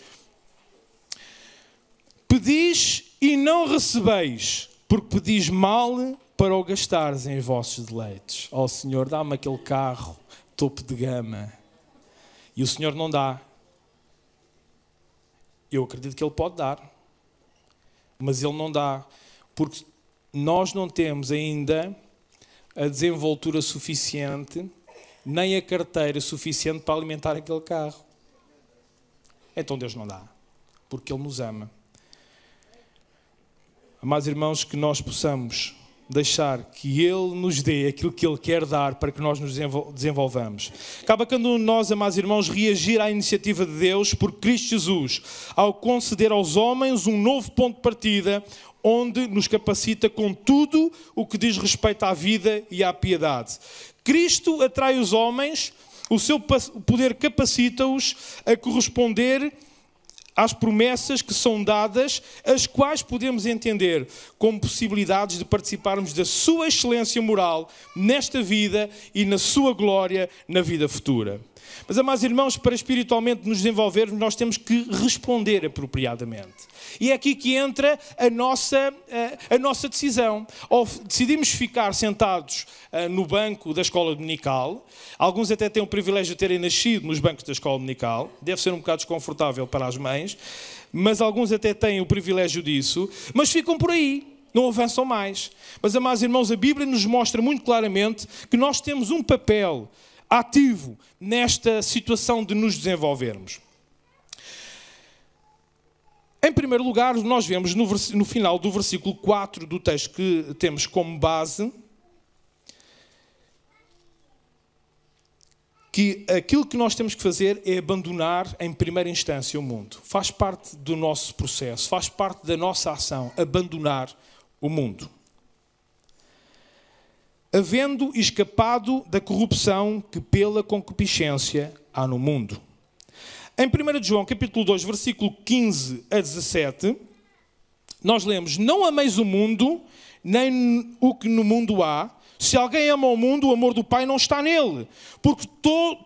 Pedis e não recebeis, porque pedis mal para o gastares em vossos deleites. Ó Senhor, dá-me aquele carro topo de gama. E o Senhor não dá. Eu acredito que Ele pode dar. Mas Ele não dá. Porque nós não temos ainda a desenvoltura suficiente, nem a carteira suficiente para alimentar aquele carro. Então Deus não dá. Porque Ele nos ama. Amados irmãos, que nós possamos deixar que Ele nos dê aquilo que Ele quer dar para que nós nos desenvolvamos. Cabe a cada um de nós, amados irmãos, reagir à iniciativa de Deus por Cristo Jesus, ao conceder aos homens um novo ponto de partida, onde nos capacita com tudo o que diz respeito à vida e à piedade. Cristo atrai os homens, o seu poder capacita-os a corresponder às promessas que são dadas, as quais podemos entender como possibilidades de participarmos da sua excelência moral nesta vida e na sua glória na vida futura. Mas, amados irmãos, para espiritualmente nos desenvolvermos, nós temos que responder apropriadamente. E é aqui que entra a nossa decisão. Ou decidimos ficar sentados no banco da escola dominical. Alguns até têm o privilégio de terem nascido nos bancos da escola dominical. Deve ser um bocado desconfortável para as mães. Mas alguns até têm o privilégio disso. Mas ficam por aí. Não avançam mais. Mas, amados irmãos, a Bíblia nos mostra muito claramente que nós temos um papel ativo nesta situação de nos desenvolvermos. Em primeiro lugar, nós vemos no final do versículo 4 do texto que temos como base que aquilo que nós temos que fazer é abandonar em primeira instância o mundo. Faz parte do nosso processo, faz parte da nossa ação, abandonar o mundo. Havendo escapado da corrupção que pela concupiscência há no mundo. Em 1 João, capítulo 2, versículo 15 a 17, nós lemos: não ameis o mundo, nem o que no mundo há. Se alguém ama o mundo, o amor do Pai não está nele. Porque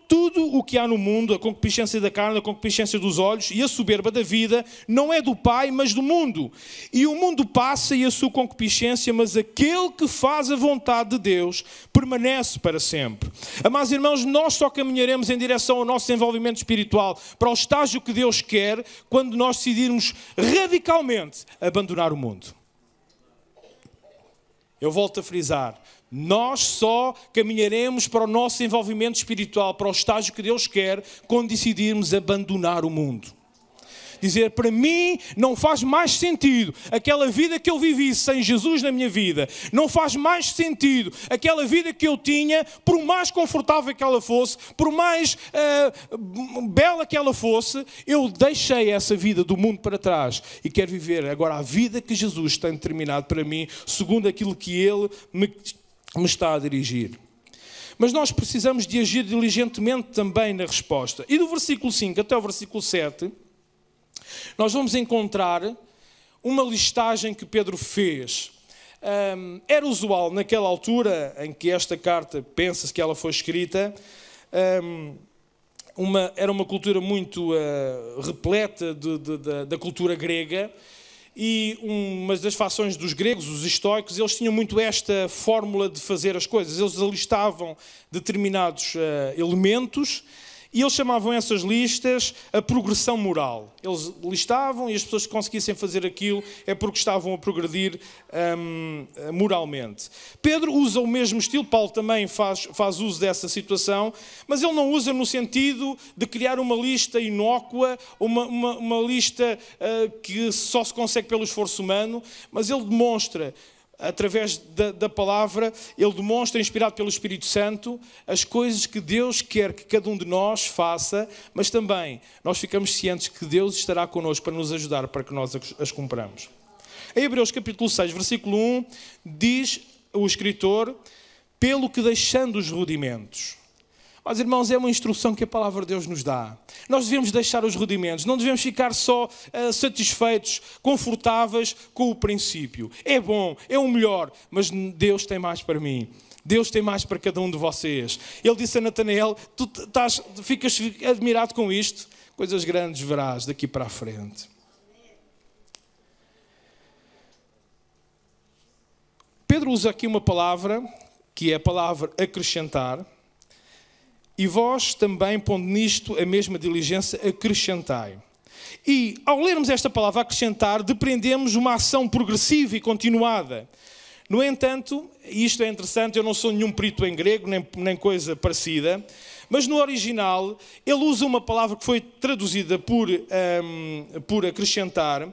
tudo o que há no mundo, a concupiscência da carne, a concupiscência dos olhos e a soberba da vida, não é do Pai, mas do mundo. E o mundo passa e a sua concupiscência, mas aquele que faz a vontade de Deus permanece para sempre. Amados irmãos, nós só caminharemos em direção ao nosso desenvolvimento espiritual, para o estágio que Deus quer, quando nós decidirmos radicalmente abandonar o mundo. Eu volto a frisar. Nós só caminharemos para o nosso desenvolvimento espiritual, para o estágio que Deus quer, quando decidirmos abandonar o mundo. Dizer, para mim não faz mais sentido aquela vida que eu vivi sem Jesus na minha vida. Não faz mais sentido aquela vida que eu tinha, por mais confortável que ela fosse, por mais bela que ela fosse, eu deixei essa vida do mundo para trás e quero viver agora a vida que Jesus tem determinado para mim, segundo aquilo que Ele me está a dirigir. Mas nós precisamos de agir diligentemente também na resposta. E do versículo 5 até o versículo 7... nós vamos encontrar uma listagem que Pedro fez. Era usual naquela altura em que esta carta, pensa-se que ela foi escrita, era uma cultura muito repleta da cultura grega, e uma das facções dos gregos, os estoicos, eles tinham muito esta fórmula de fazer as coisas. Eles alistavam determinados elementos, e eles chamavam essas listas a progressão moral. Eles listavam e as pessoas que conseguissem fazer aquilo é porque estavam a progredir moralmente. Pedro usa o mesmo estilo, Paulo também faz uso dessa situação, mas ele não usa no sentido de criar uma lista inócua, uma lista que só se consegue pelo esforço humano, mas ele demonstra, através da palavra, ele demonstra, inspirado pelo Espírito Santo, as coisas que Deus quer que cada um de nós faça, mas também nós ficamos cientes que Deus estará connosco para nos ajudar, para que nós as cumpramos. Em Hebreus capítulo 6, versículo 1, diz o escritor, pelo que deixando os rudimentos. Mas, irmãos, é uma instrução que a palavra de Deus nos dá. Nós devemos deixar os rudimentos, não devemos ficar só satisfeitos, confortáveis com o princípio. É bom, é o melhor, mas Deus tem mais para mim. Deus tem mais para cada um de vocês. Ele disse a Natanael, tu ficas admirado com isto? Coisas grandes verás daqui para a frente. Pedro usa aqui uma palavra, que é a palavra acrescentar. E vós também, pondo nisto a mesma diligência, acrescentai. E, ao lermos esta palavra acrescentar, depreendemos uma ação progressiva e continuada. No entanto, e isto é interessante, eu não sou nenhum perito em grego, nem coisa parecida, mas no original, ele usa uma palavra que foi traduzida por acrescentar,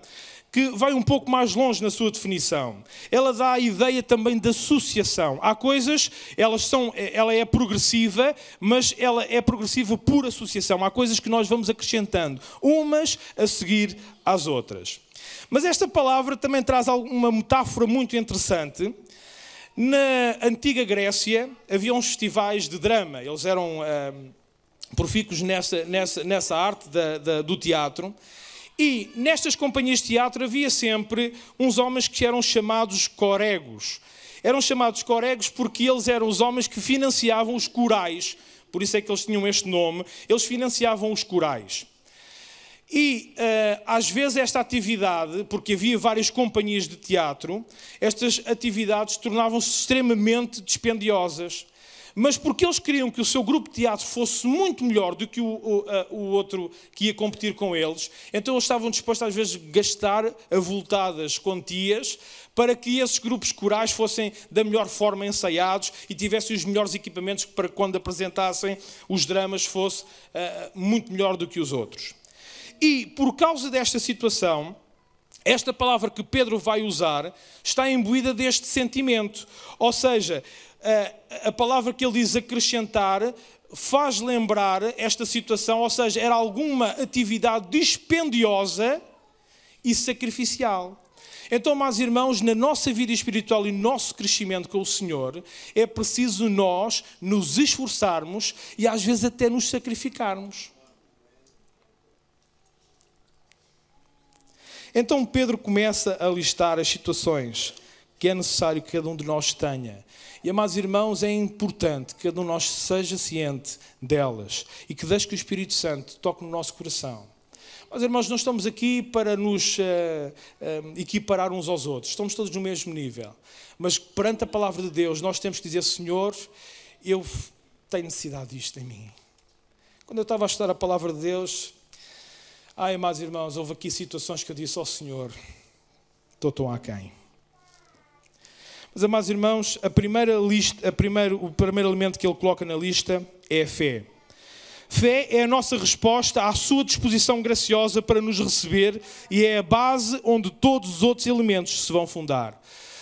que vai um pouco mais longe na sua definição. Ela dá a ideia também de associação. Há coisas, ela é progressiva, mas ela é progressiva por associação. Há coisas que nós vamos acrescentando, umas a seguir às outras. Mas esta palavra também traz uma metáfora muito interessante. Na antiga Grécia, havia uns festivais de drama. Eles eram profícuos nessa arte do teatro. E nestas companhias de teatro havia sempre uns homens que eram chamados coregos. Eram chamados coregos porque eles eram os homens que financiavam os corais. Por isso é que eles tinham este nome. Eles financiavam os corais. E às vezes esta atividade, porque havia várias companhias de teatro, estas atividades tornavam-se extremamente dispendiosas. Mas porque eles queriam que o seu grupo de teatro fosse muito melhor do que o outro que ia competir com eles, então eles estavam dispostos às vezes a gastar avultadas quantias para que esses grupos corais fossem da melhor forma ensaiados e tivessem os melhores equipamentos para que quando apresentassem os dramas fosse muito melhor do que os outros. E por causa desta situação, esta palavra que Pedro vai usar está imbuída deste sentimento, ou seja, a palavra que ele diz acrescentar faz lembrar esta situação, ou seja, era alguma atividade dispendiosa e sacrificial. Então, meus irmãos, na nossa vida espiritual e no nosso crescimento com o Senhor, é preciso nós nos esforçarmos e às vezes até nos sacrificarmos. Então Pedro começa a listar as situações que é necessário que cada um de nós tenha. E, amados irmãos, é importante que cada um de nós seja ciente delas e que deixe que o Espírito Santo toque no nosso coração. Mas, irmãos, não estamos aqui para nos equiparar uns aos outros. Estamos todos no mesmo nível. Mas perante a palavra de Deus, nós temos que dizer: Senhor, eu tenho necessidade disto em mim. Quando eu estava a estudar a palavra de Deus, amados irmãos, houve aqui situações que eu disse ao Senhor: estou tão aquém. Mas, amados irmãos, o primeiro elemento que ele coloca na lista é a fé. Fé é a nossa resposta à sua disposição graciosa para nos receber e é a base onde todos os outros elementos se vão fundar.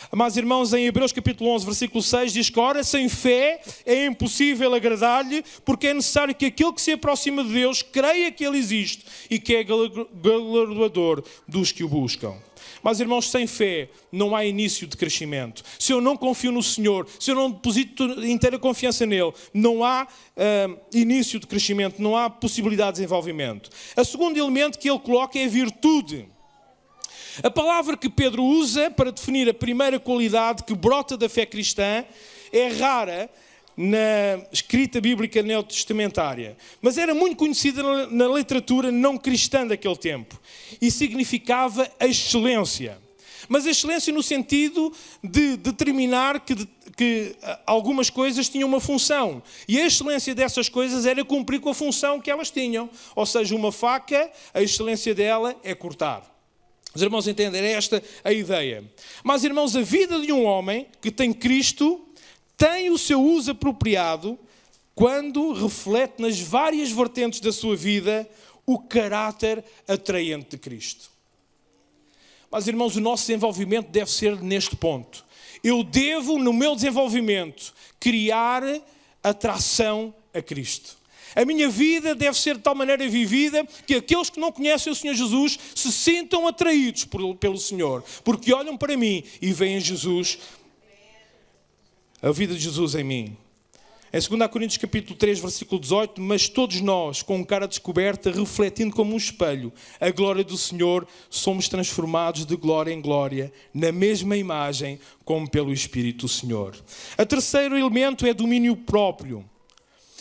Amados irmãos, em Hebreus capítulo 11, versículo 6, diz que, ora, sem fé é impossível agradar-lhe, porque é necessário que aquele que se aproxima de Deus creia que Ele existe e que é galardoador dos que o buscam. Mas, irmãos, sem fé não há início de crescimento. Se eu não confio no Senhor, se eu não deposito inteira confiança nele, não há início de crescimento, não há possibilidade de desenvolvimento. O segundo elemento que ele coloca é a virtude. A palavra que Pedro usa para definir a primeira qualidade que brota da fé cristã é rara na escrita bíblica neotestamentária, mas era muito conhecida na literatura não cristã daquele tempo e significava a excelência. Mas a excelência no sentido de determinar que algumas coisas tinham uma função. E a excelência dessas coisas era cumprir com a função que elas tinham. Ou seja, uma faca, a excelência dela é cortar. Os irmãos entendem? É esta a ideia. Mas, irmãos, a vida de um homem que tem Cristo tem o seu uso apropriado quando reflete nas várias vertentes da sua vida o caráter atraente de Cristo. Mas, irmãos, o nosso desenvolvimento deve ser neste ponto. Eu devo, no meu desenvolvimento, criar atração a Cristo. A minha vida deve ser de tal maneira vivida que aqueles que não conhecem o Senhor Jesus se sintam atraídos pelo Senhor, porque olham para mim e veem Jesus, a vida de Jesus em mim. Em 2 Coríntios capítulo 3, versículo 18, mas todos nós, com cara descoberta, refletindo como um espelho a glória do Senhor, somos transformados de glória em glória, na mesma imagem, como pelo Espírito do Senhor. O terceiro elemento é domínio próprio.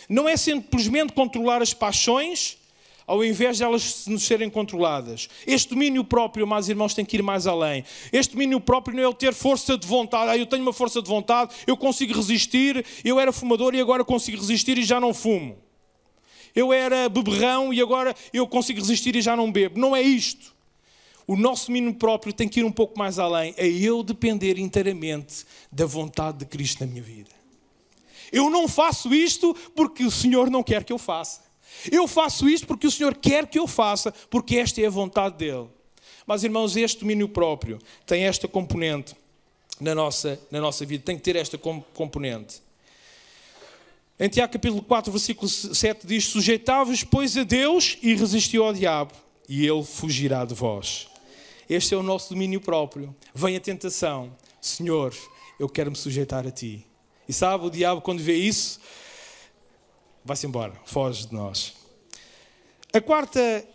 Não é simplesmente controlar as paixões, ao invés de elas nos serem controladas. Este domínio próprio, amados irmãos, tem que ir mais além. Este domínio próprio não é o ter força de vontade. Eu tenho uma força de vontade, eu consigo resistir. Eu era fumador e agora consigo resistir e já não fumo. Eu era beberrão e agora eu consigo resistir e já não bebo. Não é isto. O nosso domínio próprio tem que ir um pouco mais além. É eu depender inteiramente da vontade de Cristo na minha vida. Eu não faço isto porque o Senhor não quer que eu faça. Eu faço isto porque o Senhor quer que eu faça, porque esta é a vontade dEle. Mas, irmãos, este domínio próprio tem esta componente na nossa vida. Tem que ter esta componente. Em Tiago capítulo 4, versículo 7 diz: sujeitai-vos, pois, a Deus e resistiu ao diabo, e Ele fugirá de vós. Este é o nosso domínio próprio. Vem a tentação. Senhor, eu quero me sujeitar a Ti. E sabe, o diabo, quando vê isso, vai-se embora, foge de nós.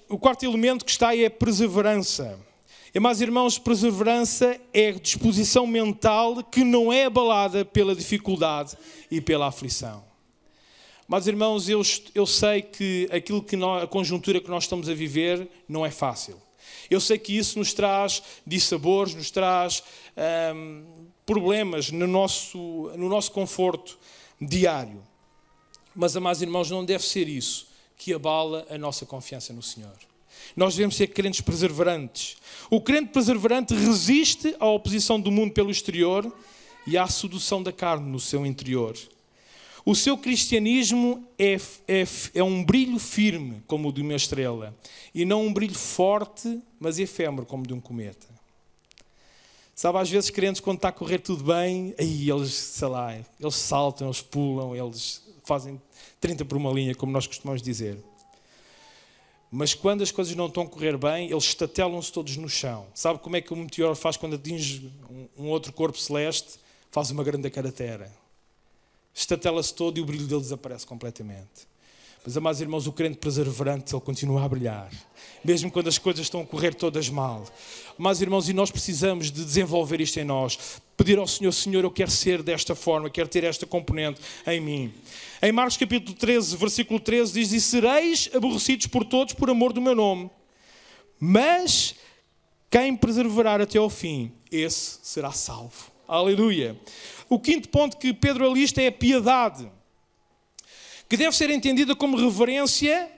O quarto elemento que está aí é perseverança. E, meus irmãos, perseverança é disposição mental que não é abalada pela dificuldade e pela aflição. Mas, irmãos, eu sei que a conjuntura que nós estamos a viver não é fácil. Eu sei que isso nos traz dissabores, nos traz problemas no nosso conforto diário. Mas, amados irmãos, não deve ser isso que abala a nossa confiança no Senhor. Nós devemos ser crentes perseverantes. O crente perseverante resiste à oposição do mundo pelo exterior e à sedução da carne no seu interior. O seu cristianismo é um brilho firme, como o de uma estrela, e não um brilho forte, mas efêmero, como de um cometa. Sabe, às vezes crentes, quando está a correr tudo bem, aí eles saltam, eles pulam, eles fazem 30 por uma linha, como nós costumamos dizer. Mas quando as coisas não estão a correr bem, eles estatelam-se todos no chão. Sabe como é que o meteoro faz quando atinge um outro corpo celeste? Faz uma grande cratera. Estatela-se todo e o brilho dele desaparece completamente. Mas, amados irmãos, o crente perseverante, ele continua a brilhar. Mesmo quando as coisas estão a correr todas mal. Amados irmãos, e nós precisamos de desenvolver isto em nós. Pedir ao Senhor, Senhor, eu quero ser desta forma, quero ter esta componente em mim. Em Marcos capítulo 13, versículo 13, diz: e sereis aborrecidos por todos por amor do meu nome. Mas quem perseverar até ao fim, esse será salvo. Aleluia. O quinto ponto que Pedro alista é a piedade, que deve ser entendida como reverência,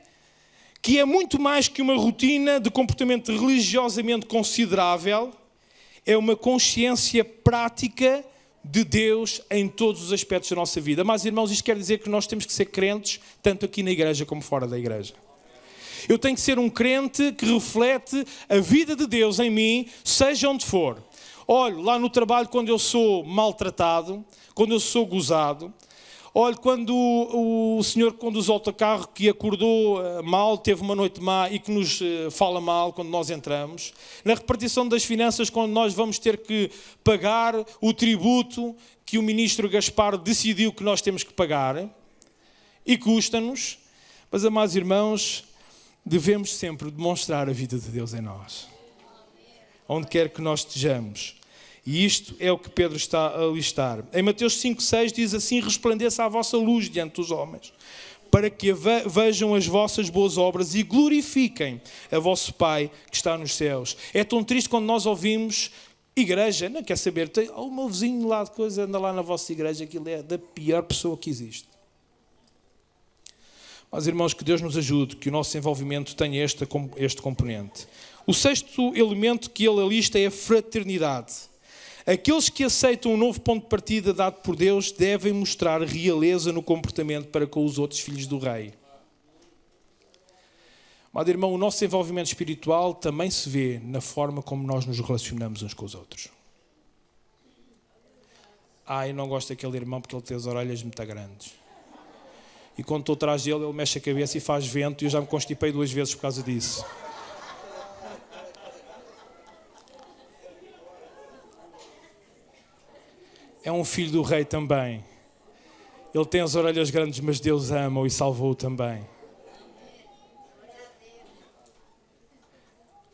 que é muito mais que uma rotina de comportamento religiosamente considerável, é uma consciência prática de Deus em todos os aspectos da nossa vida. Mas, irmãos, isto quer dizer que nós temos que ser crentes, tanto aqui na igreja como fora da igreja. Eu tenho que ser um crente que reflete a vida de Deus em mim, seja onde for. Olho lá no trabalho quando eu sou maltratado, quando eu sou gozado. Olho quando o senhor que conduz o autocarro, que acordou mal, teve uma noite má e que nos fala mal quando nós entramos. Na repartição das finanças, quando nós vamos ter que pagar o tributo que o ministro Gaspar decidiu que nós temos que pagar. E custa-nos. Mas, amados irmãos, devemos sempre demonstrar a vida de Deus em nós. Onde quer que nós estejamos. E isto é o que Pedro está a listar. Em Mateus 5,6 diz assim: resplandeça a vossa luz diante dos homens, para que vejam as vossas boas obras e glorifiquem a vosso Pai que está nos céus. É tão triste quando nós ouvimos: igreja, não quer saber, tem o meu vizinho lá de coisa, anda lá na vossa igreja, aquilo é da pior pessoa que existe. Mas, irmãos, que Deus nos ajude, que o nosso envolvimento tenha este componente. O sexto elemento que ele alista é a fraternidade. Aqueles que aceitam um novo ponto de partida dado por Deus devem mostrar realeza no comportamento para com os outros filhos do rei. Mas, irmão, o nosso envolvimento espiritual também se vê na forma como nós nos relacionamos uns com os outros. Eu não gosto daquele irmão porque ele tem as orelhas muito grandes. E quando estou atrás dele, ele mexe a cabeça e faz vento, e eu já me constipei 2 vezes por causa disso. É um filho do rei também. Ele tem as orelhas grandes, mas Deus ama-o e salvou-o também.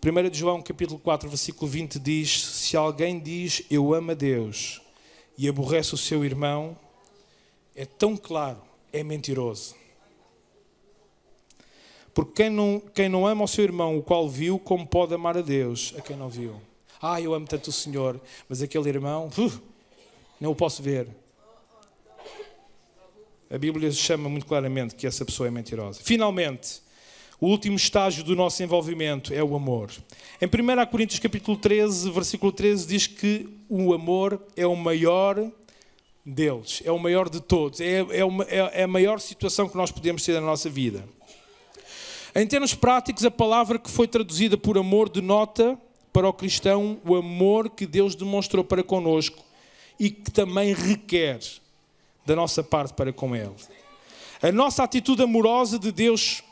1 João capítulo 4, versículo 20 diz: se alguém diz eu amo a Deus e aborrece o seu irmão, é tão claro, é mentiroso. Porque quem não ama o seu irmão, o qual viu, como pode amar a Deus, a quem não viu? Eu amo tanto o Senhor, mas aquele irmão, não o posso ver. A Bíblia chama muito claramente que essa pessoa é mentirosa. Finalmente, o último estágio do nosso envolvimento é o amor. Em 1 Coríntios capítulo 13, versículo 13, diz que o amor é o maior deles, é o maior de todos, é a maior situação que nós podemos ter na nossa vida. Em termos práticos, a palavra que foi traduzida por amor denota para o cristão o amor que Deus demonstrou para connosco e que também requer da nossa parte para com Ele. A nossa atitude amorosa de Deus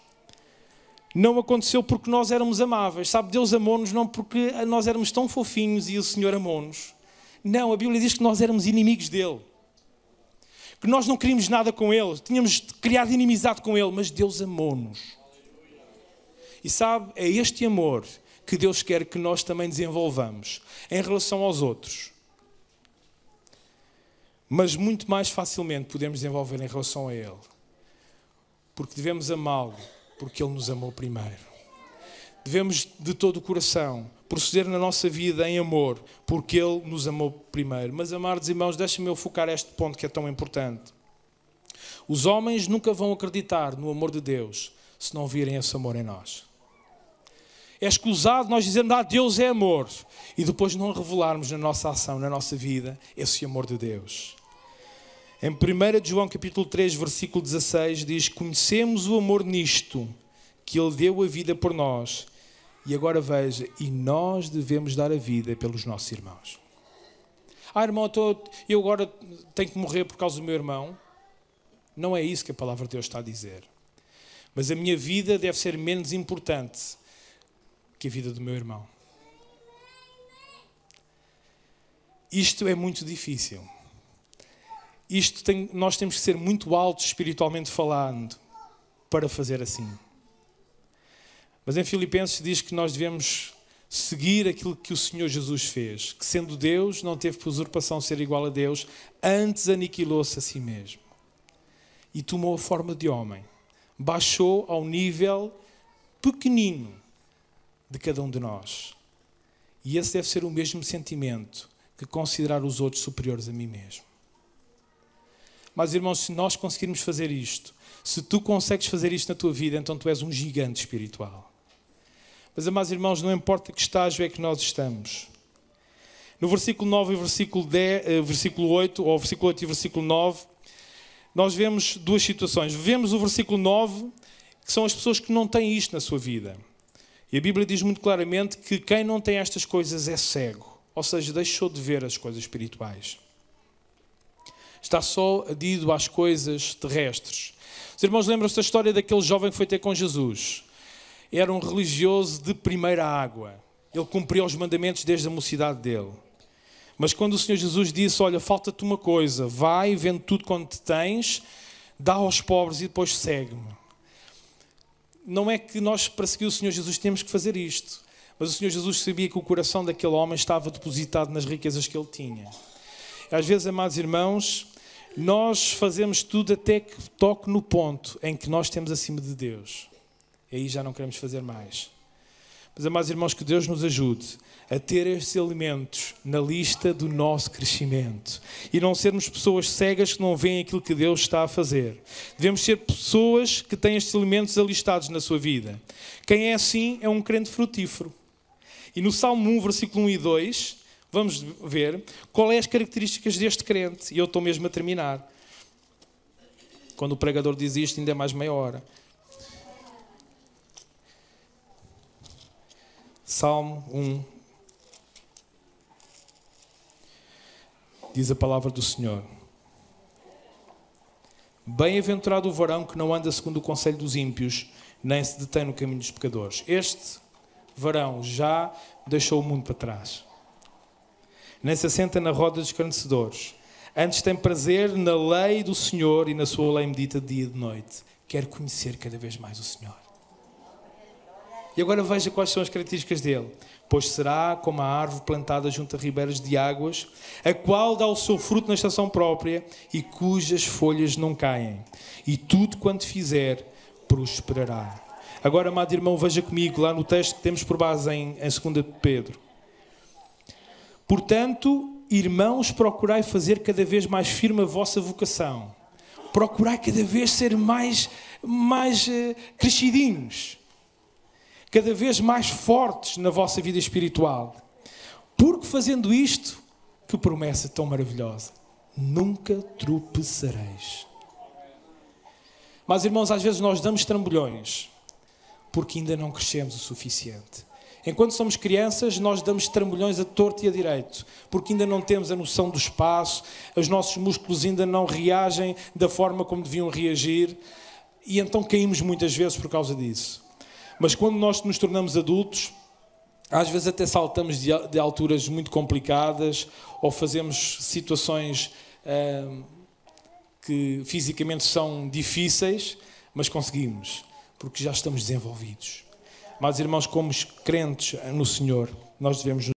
não aconteceu porque nós éramos amáveis. Sabe, Deus amou-nos não porque nós éramos tão fofinhos e o Senhor amou-nos. Não, a Bíblia diz que nós éramos inimigos dEle. Que nós não queríamos nada com Ele. Tínhamos criado inimizade com Ele, mas Deus amou-nos. E sabe, é este amor que Deus quer que nós também desenvolvamos em relação aos outros. Mas muito mais facilmente podemos desenvolver em relação a Ele. Porque devemos amá-lo, porque Ele nos amou primeiro. Devemos de todo o coração proceder na nossa vida em amor, porque Ele nos amou primeiro. Mas, amados irmãos, deixem-me eu focar este ponto que é tão importante. Os homens nunca vão acreditar no amor de Deus se não virem esse amor em nós. É escusado nós dizermos, Deus é amor, e depois não revelarmos na nossa ação, na nossa vida, esse amor de Deus. Em 1 João capítulo 3, versículo 16, diz: conhecemos o amor nisto, que Ele deu a vida por nós. E agora veja, e nós devemos dar a vida pelos nossos irmãos. Irmão, eu agora tenho que morrer por causa do meu irmão. Não é isso que a palavra de Deus está a dizer. Mas a minha vida deve ser menos importante que a vida do meu irmão. Isto é muito difícil. Nós temos que ser muito altos espiritualmente falando. para fazer assim. Mas em Filipenses diz que nós devemos seguir aquilo que o Senhor Jesus fez, que sendo Deus, não teve por usurpação ser igual a Deus, antes aniquilou-se a si mesmo. E tomou a forma de homem. Baixou ao nível pequenino de cada um de nós. E esse deve ser o mesmo sentimento que considerar os outros superiores a mim mesmo. Mas, irmãos, se nós conseguirmos fazer isto, se tu consegues fazer isto na tua vida, então tu és um gigante espiritual. Mas, amados irmãos, não importa que estágio é que nós estamos. No versículo 9 e versículo 8, ou versículo 8 e versículo 9, nós vemos duas situações. Vemos o versículo 9, que são as pessoas que não têm isto na sua vida. E a Bíblia diz muito claramente que quem não tem estas coisas é cego. Ou seja, deixou de ver as coisas espirituais. Está só adido às coisas terrestres. Os irmãos lembram-se da história daquele jovem que foi ter com Jesus. Era um religioso de primeira água. Ele cumpria os mandamentos desde a mocidade dele. Mas quando o Senhor Jesus disse, olha, falta-te uma coisa, vai, vende tudo quanto tens, dá aos pobres e depois segue-me. Não é que nós, para seguir o Senhor Jesus, temos que fazer isto. Mas o Senhor Jesus sabia que o coração daquele homem estava depositado nas riquezas que ele tinha. Às vezes, amados irmãos, nós fazemos tudo até que toque no ponto em que nós temos acima de Deus. E aí já não queremos fazer mais. Mas, amados irmãos, que Deus nos ajude a ter estes elementos na lista do nosso crescimento. E não sermos pessoas cegas que não veem aquilo que Deus está a fazer. Devemos ser pessoas que têm estes elementos alistados na sua vida. Quem é assim é um crente frutífero. E no Salmo 1, versículo 1 e 2, vamos ver qual é as características deste crente. E eu estou mesmo a terminar. Quando o pregador diz isto, ainda é mais meia hora. Salmo 1. Diz a palavra do Senhor. Bem-aventurado o varão que não anda segundo o conselho dos ímpios, nem se detém no caminho dos pecadores. Este varão já deixou o mundo para trás. Nem se assenta na roda dos escarnecedores. Antes tem prazer na lei do Senhor e na sua lei medita de dia e de noite. Quer conhecer cada vez mais o Senhor. E agora veja quais são as características dele. Pois será como a árvore plantada junto a ribeiras de águas, a qual dá o seu fruto na estação própria e cujas folhas não caem. E tudo quanto fizer, prosperará. Agora, amado irmão, veja comigo lá no texto que temos por base em 2 Pedro. Portanto, irmãos, procurai fazer cada vez mais firme a vossa vocação. Procurai cada vez ser mais crescidinhos. Cada vez mais fortes na vossa vida espiritual. Porque fazendo isto, que promessa tão maravilhosa, nunca tropeçareis. Mas, irmãos, às vezes nós damos trambolhões, porque ainda não crescemos o suficiente. Enquanto somos crianças, nós damos trambolhões a torto e a direito, porque ainda não temos a noção do espaço, os nossos músculos ainda não reagem da forma como deviam reagir, e então caímos muitas vezes por causa disso. Mas quando nós nos tornamos adultos, às vezes até saltamos de alturas muito complicadas ou fazemos situações que fisicamente são difíceis, mas conseguimos, porque já estamos desenvolvidos. Mas, irmãos, como crentes no Senhor, nós devemos